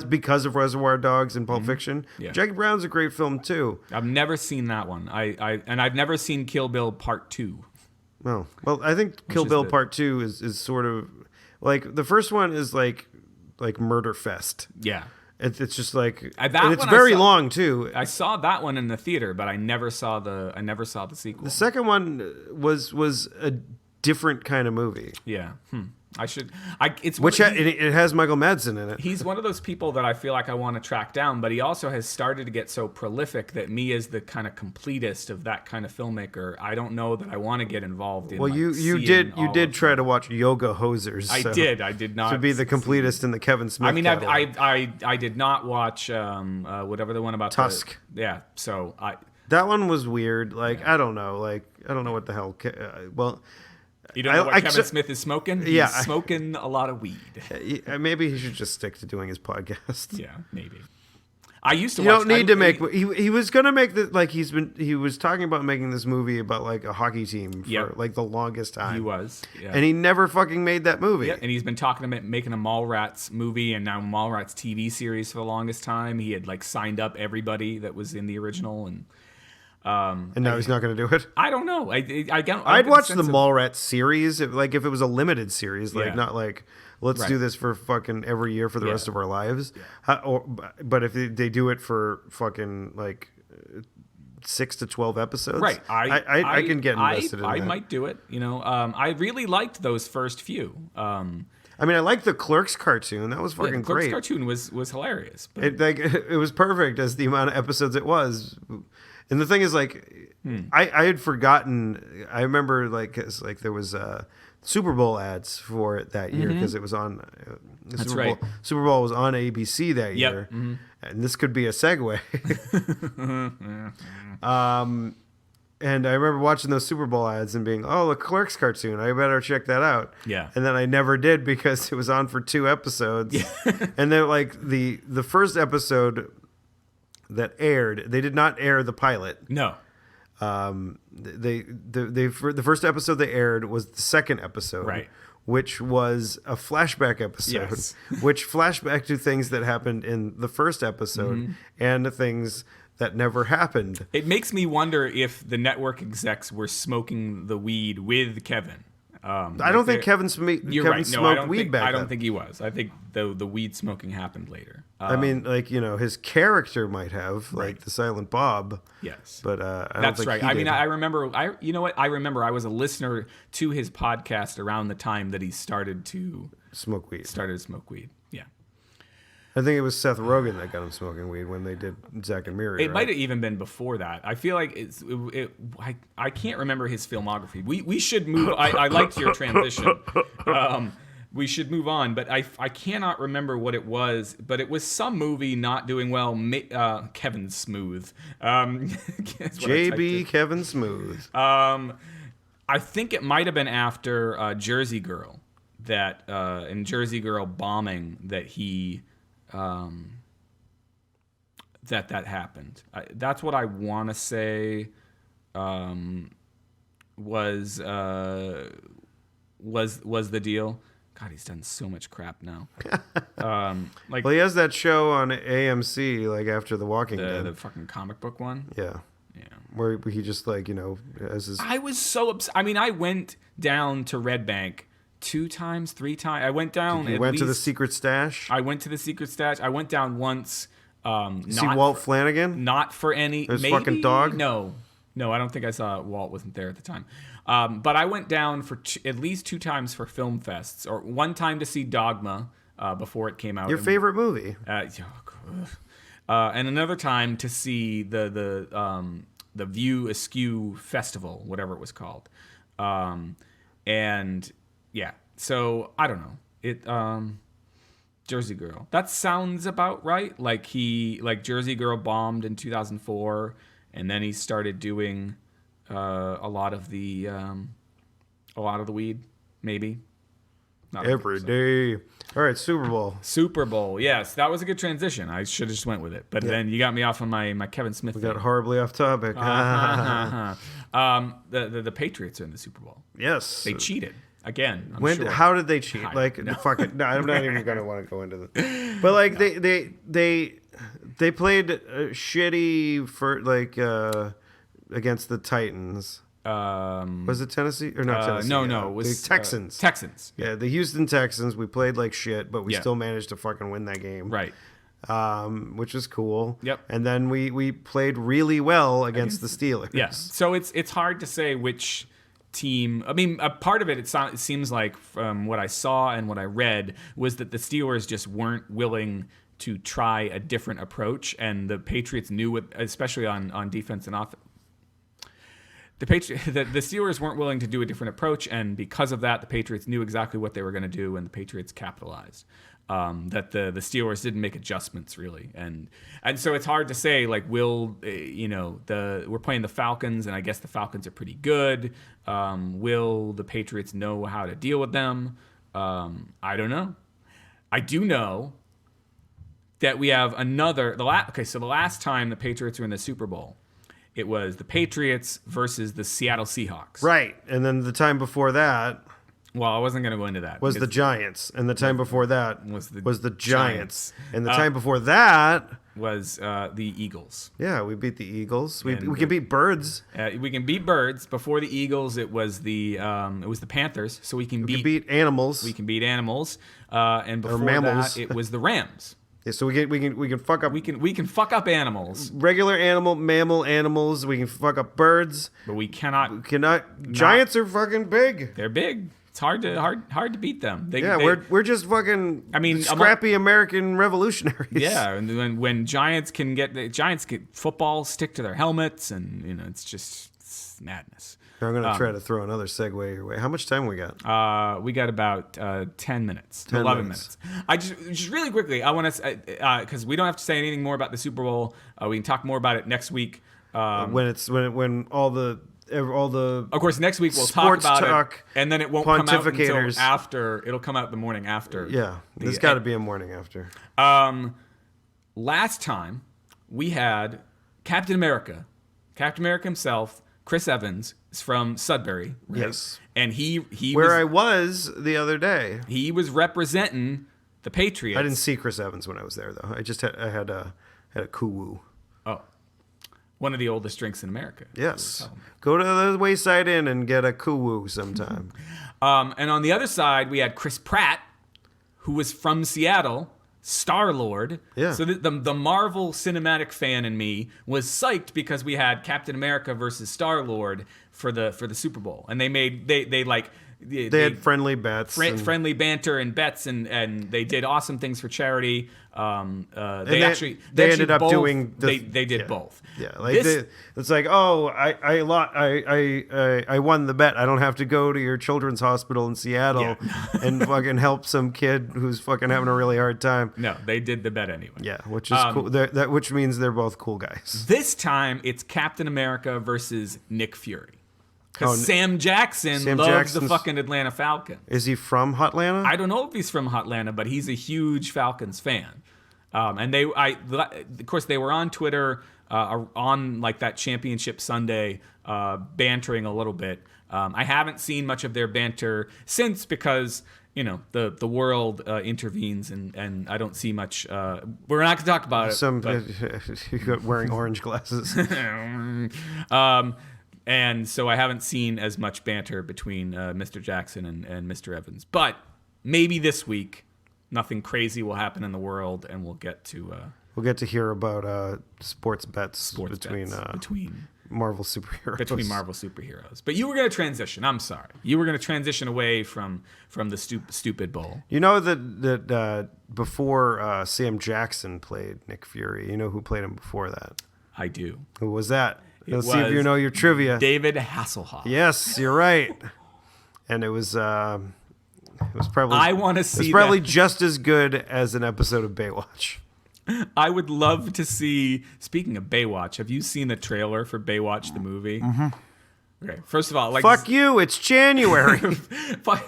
because of Reservoir Dogs and Pulp Fiction. Yeah. Jackie Brown's a great film too. I've never seen that one. I've never seen Kill Bill Part 2. Oh well, I think Kill Bill Part 2 is sort of like the first one is like Murder Fest. Yeah. It's just like and it's very long too. I saw that one in the theater, but I never saw the sequel. The second one was a different kind of movie. Yeah. It has Michael Madsen in it. He's one of those people that I feel like I want to track down, but he also has started to get so prolific that me as the kind of completist of that kind of filmmaker, I don't know that I want to get involved in. Well, you did try to watch Yoga Hosers. I did not to be the completist in the Kevin Smith. I mean, I did not watch whatever the one about Tusk. So that one was weird. I don't know. I don't know what the hell. You don't know what Kevin Smith is smoking? He's smoking a lot of weed. Maybe he should just stick to doing his podcast. Yeah, maybe. I used to. You don't need to make. He was gonna make he was talking about making this movie about like a hockey team for like the longest time. He was, and he never fucking made that movie. Yeah, and he's been talking about making a Mallrats movie and now Mallrats TV series for the longest time. He had like signed up everybody that was in the original and now he's not going to do it. I don't know. I'd watch the Mallrats series if it was a limited series, not like let's do this for fucking every year for the rest of our lives. Yeah. But if they do it for fucking like 6 to 12 episodes, right? I can get invested in that. I might do it. I really liked those first few. I mean, I liked the Clerks cartoon. That was fucking great. Clerks cartoon was hilarious. But... It was perfect as the amount of episodes it was. And the thing is, I had forgotten. I remember, there was Super Bowl ads for it that year because it was on. Super Bowl was on ABC that year, and this could be a segue. And I remember watching those Super Bowl ads and being, oh, the Clerks cartoon. I better check that out. Yeah. And then I never did because it was on for 2 episodes. Yeah. And then like the first episode that aired, they did not air the pilot. No. The first episode they aired was the second episode. Right. Which was a flashback episode, Yes. which flashback to things that happened in the first episode and the things that never happened. It makes me wonder if the network execs were smoking the weed with Kevin. I don't think Kevin smoked weed back then. I don't think he was. I think the weed smoking happened later. I mean, like, his character might have, like the Silent Bob. Yes, but I don't that's think right. he I mean, did. I remember. You know what? I remember. I was a listener to his podcast around the time that he started to smoke weed. Yeah. I think it was Seth Rogen that got him smoking weed when they did Zack and Miri. It might have even been before that. I feel like I can't remember his filmography. We should move. I liked your transition. We should move on, but I cannot remember what it was. But it was some movie not doing well. Kevin Smooth. JB Kevin Smooth. I think it might have been after Jersey Girl that in Jersey Girl bombing that he. That happened. That's what I want to say. Was the deal? God, he's done so much crap now. Well, he has that show on AMC, like after The Walking Dead, the fucking comic book one. Yeah, yeah. Where he just like as his. I was so upset. I mean, I went down to Red Bank 2 times, 3 times. I went down. You went to the secret stash. I went to the secret stash. I went down once. See Walt Flanagan? Not for any. His maybe, fucking dog? No, I don't think I saw Walt. Wasn't there at the time. But I went down for at least 2 times for film fests, or 1 time to see Dogma before it came out. Your favorite movie? And another time to see the View Askew Festival, whatever it was called. And yeah, so I don't know it. Jersey Girl. That sounds about right. Like Jersey Girl bombed in 2004, and then he started doing a lot of the weed, maybe. Not Every day. All right, Super Bowl. Super Bowl. Yes, that was a good transition. I should have just went with it, but then you got me off on my Kevin Smith. We got horribly off topic. The Patriots are in the Super Bowl. Yes, they cheated. Again, how did they cheat? Fuck it. No, I'm not even gonna want to go into this. But like they played shitty for against the Titans. Was it Tennessee or not Tennessee? No, it was the Texans. Texans. Yeah, the Houston Texans. We played like shit, but we still managed to fucking win that game. Right. Which is cool. Yep. And then we played really well against the Steelers. Yeah. So it's hard to say which team. I mean, a part of it seems like from what I saw and what I read was that the Steelers just weren't willing to try a different approach, and the Patriots knew it, especially on defense and offense. The Steelers weren't willing to do a different approach, and because of that, the Patriots knew exactly what they were going to do, and the Patriots capitalized. That the Steelers didn't make adjustments really, and so it's hard to say like we're playing the Falcons, and I guess the Falcons are pretty good. Will the Patriots know how to deal with them? I don't know. I do know that we have the last time the Patriots were in the Super Bowl, it was the Patriots versus the Seattle Seahawks. Right, and then the time before that. Well, I wasn't going to go into that. Was the Giants, and the time before that was the Giants, and the time before that was the Eagles. Yeah, we beat the Eagles. We can beat birds. We can beat birds. Before the Eagles, it was the Panthers. So we can beat animals. We can beat animals. And before that, it was the Rams. Yeah, so we can fuck up. We can fuck up animals. Regular mammal animals. We can fuck up birds. But we cannot. Giants are fucking big. They're big. It's hard to beat them. We're just fucking. Scrappy American revolutionaries. Yeah, and when Giants get football stick to their helmets, and it's madness. I'm gonna try to throw another segue your way. How much time we got? We got about 10 minutes, 11 minutes. I just really quickly, I want to because we don't have to say anything more about the Super Bowl. We can talk more about it next week. When all the all the Of course, next week we'll talk sports about talk it, and then it won't come out until pontificators. after. It'll come out the morning after. Yeah, there's got to be a morning after. Last time we had Captain America himself, Chris Evans, is from Sudbury. Right? Yes, and he where I was the other day. He was representing the Patriots. I didn't see Chris Evans when I was there though. I had a kuwu. Oh, one of the oldest drinks in America. Yes, go to the Wayside Inn and get a kuwu sometime. And on the other side, we had Chris Pratt, who was from Seattle, Star-Lord. Yeah. So the Marvel cinematic fan in me was psyched because we had Captain America versus Star-Lord for the Super Bowl, and they had friendly bets, friendly banter and bets, and they did awesome things for charity. They ended up doing. They did both. Yeah, it's like, oh, I won the bet. I don't have to go to your children's hospital in Seattle and fucking help some kid who's fucking having a really hard time. No, they did the bet anyway. Yeah, which is cool. Which means they're both cool guys. This time it's Captain America versus Nick Fury. Because Sam Jackson loves the fucking Atlanta Falcons. Is he from Hotlanta? I don't know if he's from Hotlanta, but he's a huge Falcons fan. And of course, they were on Twitter on like that Championship Sunday, bantering a little bit. I haven't seen much of their banter since because the world intervenes and I don't see much. We're not going to talk about it. Wearing orange glasses. And so I haven't seen as much banter between Mr. Jackson and Mr. Evans. But maybe this week, nothing crazy will happen in the world, and we'll get to hear about sports bets between Marvel superheroes. But you were going to transition. I'm sorry. You were going to transition away from the stupid bowl. You know that before Sam Jackson played Nick Fury, you know who played him before that? I do. Who was that? Let's see if you know your trivia. David Hasselhoff. Yes, you're right. And it was probably. I want to see. It's probably just as good as an episode of Baywatch. I would love to see. Speaking of Baywatch, have you seen the trailer for Baywatch the movie? Mm-hmm. Okay. First of all, fuck you. It's January.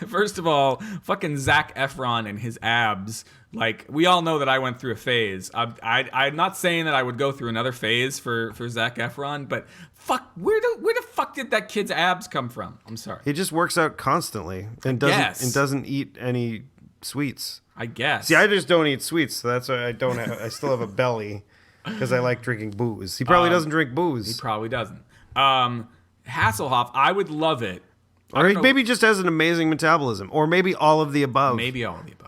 First of all, fucking Zac Efron and his abs. Like, we all know that I went through a phase. I'm not saying that I would go through another phase for Zac Efron, but fuck, where the fuck did that kid's abs come from? I'm sorry. He just works out constantly and doesn't eat any sweets. I guess. See, I just don't eat sweets, so that's why I still have a belly because I like drinking booze. He probably doesn't drink booze. He probably doesn't. Hasselhoff, I would love it. Or he maybe just has an amazing metabolism, or maybe all of the above. Maybe all of the above.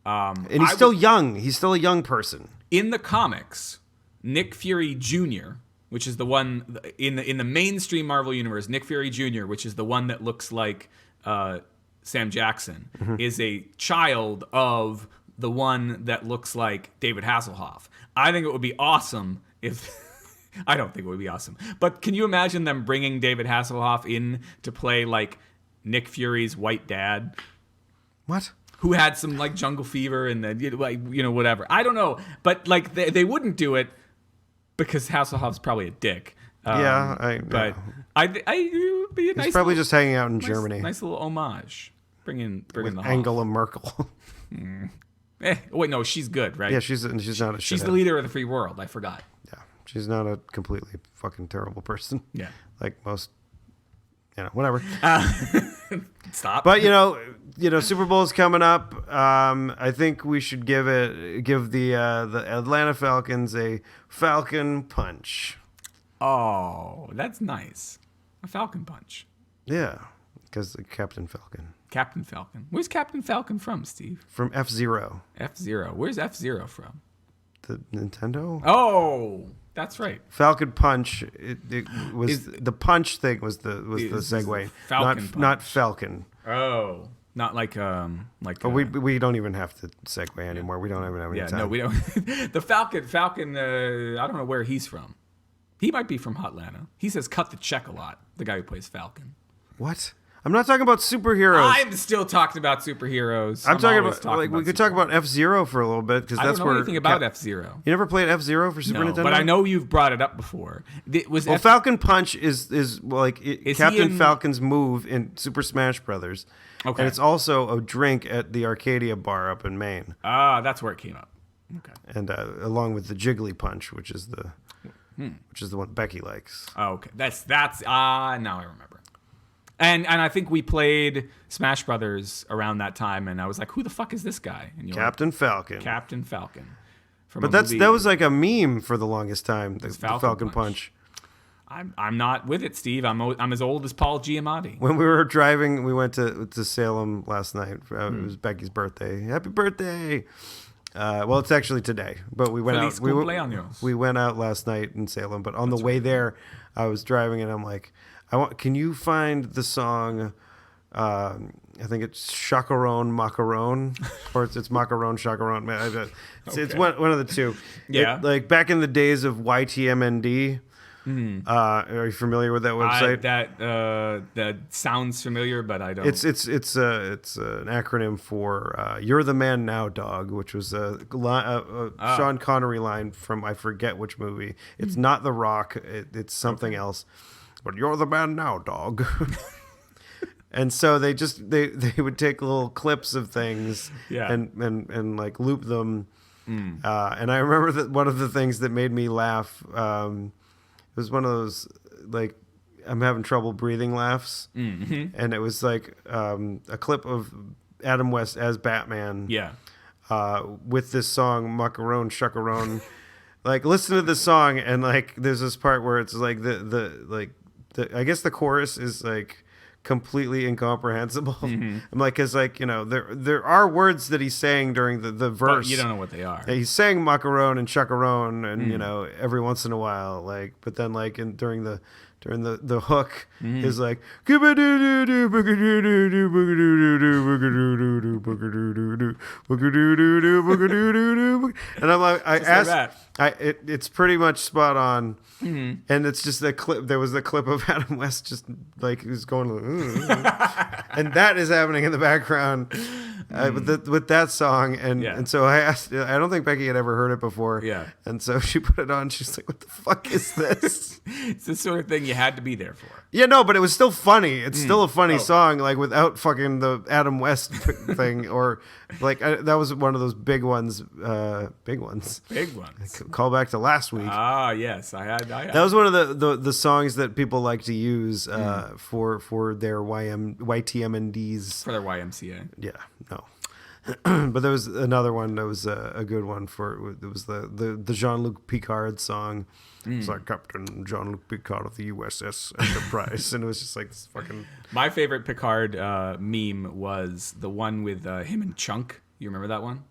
And he's still young. He's still a young person. In the comics, Nick Fury Jr., which is the one in the mainstream Marvel universe, Nick Fury Jr., which is the one that looks like Sam Jackson, is a child of the one that looks like David Hasselhoff. I think it would be awesome if. I don't think it would be awesome, but can you imagine them bringing David Hasselhoff in to play like Nick Fury's white dad? What? Who had some like jungle fever and then whatever. I don't know, but like they wouldn't do it because Hasselhoff's probably a dick. It would be a nice. He's probably just hanging out in Germany. Nice little homage. Bring in the Angela Merkel. Wait, no, she's good, right? Yeah, she's not a shithead. She's the leader of the free world. I forgot. Yeah, she's not a completely fucking terrible person. Yeah, like most. Whatever. Stop. But Super Bowl's coming up. I think we should give the Atlanta Falcons a Falcon punch. Oh, that's nice. A Falcon punch. Yeah, because Captain Falcon. Captain Falcon. Where's Captain Falcon from, Steve? From F-Zero. F-Zero. Where's F-Zero from? The Nintendo. Oh, that's right. Falcon Punch. It was the punch thing was the segue. Falcon not Falcon. Oh, not like. But we don't even have to segue anymore. We don't even have any time. No, we don't. The Falcon. I don't know where he's from. He might be from Hotlanta. He says "cut the check" a lot. The guy who plays Falcon. What? I'm not talking about superheroes. I'm still talking about superheroes. I'm talking always about, like, we could talk about F-Zero for a little bit, because I that's don't know where anything about F-Zero. You never played F-Zero for Super No, Nintendo? but I know you've brought it up before. Falcon Punch is Captain in- Falcon's move in Super Smash Brothers. Okay. And it's also a drink at the Arcadia bar up in Maine. Ah, that's where it came up. Okay. And along with the Jiggly Punch, which is the one Becky likes. Oh, okay. That's now I remember. And I think we played Smash Brothers around that time, and I was like, "Who the fuck is this guy?" And you're Captain Falcon. like, Captain Falcon. From But a movie. that was like a meme for the longest time. The Falcon Falcon Punch. Punch. I'm not with it, Steve. I'm as old as Paul Giamatti. When we were driving, we went to Salem last night. It was Becky's birthday. Happy birthday! Well, it's actually today, but we went Feliz out. cumpleaños. We went out last night in Salem, but on the way there, I was driving and I'm like, Can you find the song? I think it's Chacaron Macaron, or it's Macaron Chacaron. It's one of the two. Yeah. Like back in the days of YTMND. Are you familiar with that website? That sounds familiar, but I don't. It's an acronym for "You're the Man Now, Dog," which was a Sean Connery line from I forget which movie. It's not The Rock. It's something else. But you're the man now, dog. And so they would take little clips of things and like loop them. And I remember that one of the things that made me laugh. It was one of those, like, I'm having trouble breathing laughs. Mm-hmm. And it was like a clip of Adam West as Batman. Yeah. With this song, Macaron Chacaron. Like, listen to this song, and like, there's this part where it's like I guess the chorus is like completely incomprehensible. Mm-hmm. I'm like, cause like, you know, there are words that he's saying during the verse. But you don't know what they are. He's saying macaron and chacaron and you know, every once in a while, like, but then like during the hook is like and I'm like, it's pretty much spot on. And it's just the clip. There was the clip of Adam West just like he was going, and that is happening in the background with that song. And so I asked. I don't think Becky had ever heard it before. Yeah. And so she put it on. She's like, "What the fuck is this?" It's the sort of thing you had to be there for. Yeah, no, but it was still funny. It's still a funny song, like without fucking the Adam West thing, or like that was one of those big ones. Big ones. Call back to last week. Ah, yes, I had. That was one of the songs that people like to use for their YTMNDs. For their YMCA. Yeah, no. But there was another one that was a good one for it was the Jean-Luc Picard song. It's like Captain Jean-Luc Picard of the USS Enterprise, and it was just like this fucking. My favorite Picard meme was the one with him and Chunk. You remember that one?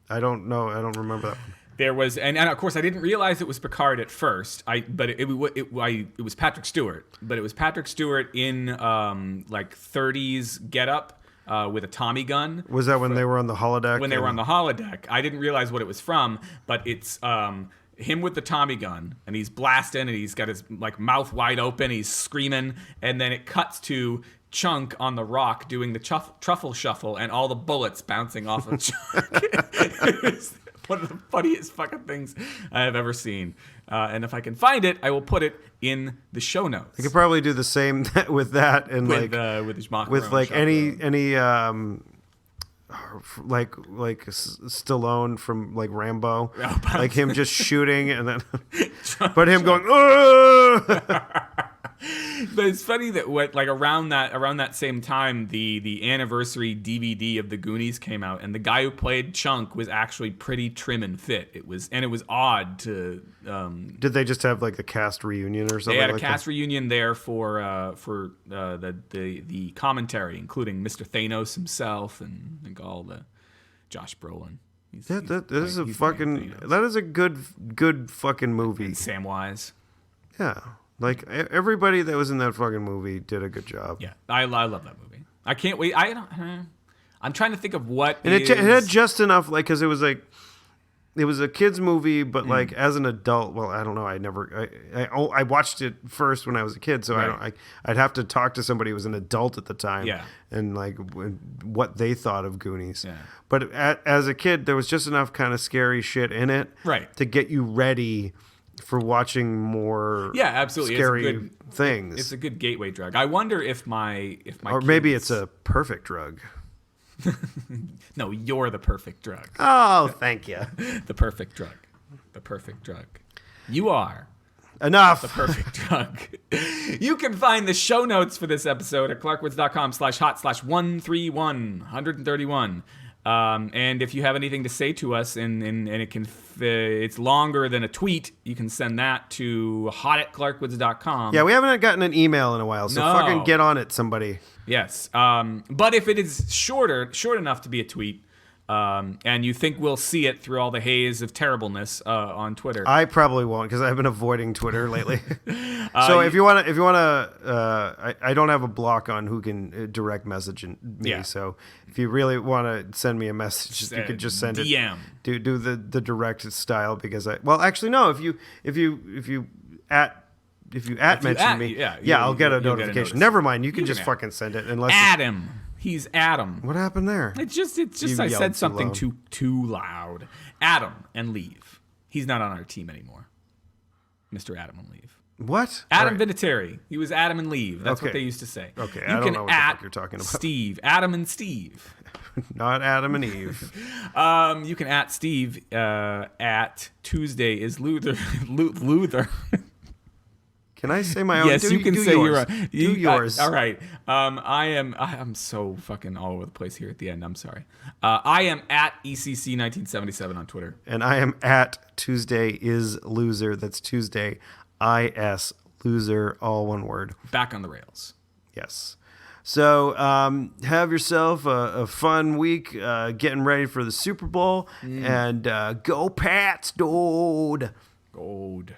I don't know. I don't remember that one. There was, and of course I didn't realize it was Picard at first. But it was Patrick Stewart. But it was Patrick Stewart in like 30s getup. With a Tommy gun. Was that when they were on the holodeck? When they were on the holodeck. I didn't realize what it was from, but it's him with the Tommy gun, and he's blasting, and he's got his like mouth wide open, he's screaming, and then it cuts to Chunk on the rock doing the truffle shuffle, and all the bullets bouncing off of Chunk. It's one of the funniest fucking things I have ever seen. And if I can find it, I will put it in the show notes. I could probably do the same with that and with like any like Stallone from like Rambo, like him just shooting and then, but him going. But it's funny that around that same time the anniversary DVD of the Goonies came out, and the guy who played Chunk was actually pretty trim and fit. It was odd to. Did they just have like a cast reunion or something? They had a like cast reunion there for the commentary, including Mr. Thanos himself and I think all the Josh Brolin. That is a good fucking movie. And Samwise. Yeah. Like, everybody that was in that fucking movie did a good job. Yeah, I love that movie. I can't wait. I'm trying to think of what and it had just enough, like, because it was like, it was a kids movie, but like as an adult, well, I don't know. I watched it first when I was a kid, so Right. I'd have to talk to somebody who was an adult at the time, Yeah. and like what they thought of Goonies. Yeah. But as a kid, there was just enough kind of scary shit in it, Right. to get you ready for watching more, Yeah, absolutely. scary things. It's a good gateway drug. I wonder if my or maybe kids- it's a perfect drug. No, you're the perfect drug. Oh, thank you. The perfect drug. The perfect drug. You are Enough. perfect drug. You can find the show notes for this episode at clarkwoods.com/hot/131. And if you have anything to say to us and it's longer than a tweet, you can send that to hot@clarkwoods.com. Yeah, we haven't gotten an email in a while, so No. fucking get on it, somebody. Yes. But if it is short enough to be a tweet, and you think we'll see it through all the haze of terribleness on Twitter. I probably won't because I've been avoiding Twitter lately. So if you want to, I don't have a block on who can direct message me. Yeah. So if you really want to send me a message, you could just send DM. it. Do the direct style because actually no. If you mention me, I'll get a notification. notice. Never mind. You can You just can fucking send it unless Adam. He's Adam. What happened there? It's just You I yelled said too something loud. too loud. Adam and leave. He's not on our team anymore. Mr. Adam and leave. What? Adam All right. Vinatieri. He was Adam and leave. That's what Okay. they used to say. Okay, You I don't can know what the at fuck you're talking about. Steve. Adam and Steve. Not Adam and Eve. You can at Steve at Tuesday is Luther. Luther. Can I say my own? Yes, you can do say yours. your own. Do yours. All right. I'm so fucking all over the place here at the end. I'm sorry. I am at ECC1977 on Twitter. And I am at Tuesday is loser. That's Tuesday IS loser, all one word. Back on the rails. Yes. So have yourself a fun week getting ready for the Super Bowl and go Pats, dude. Gold.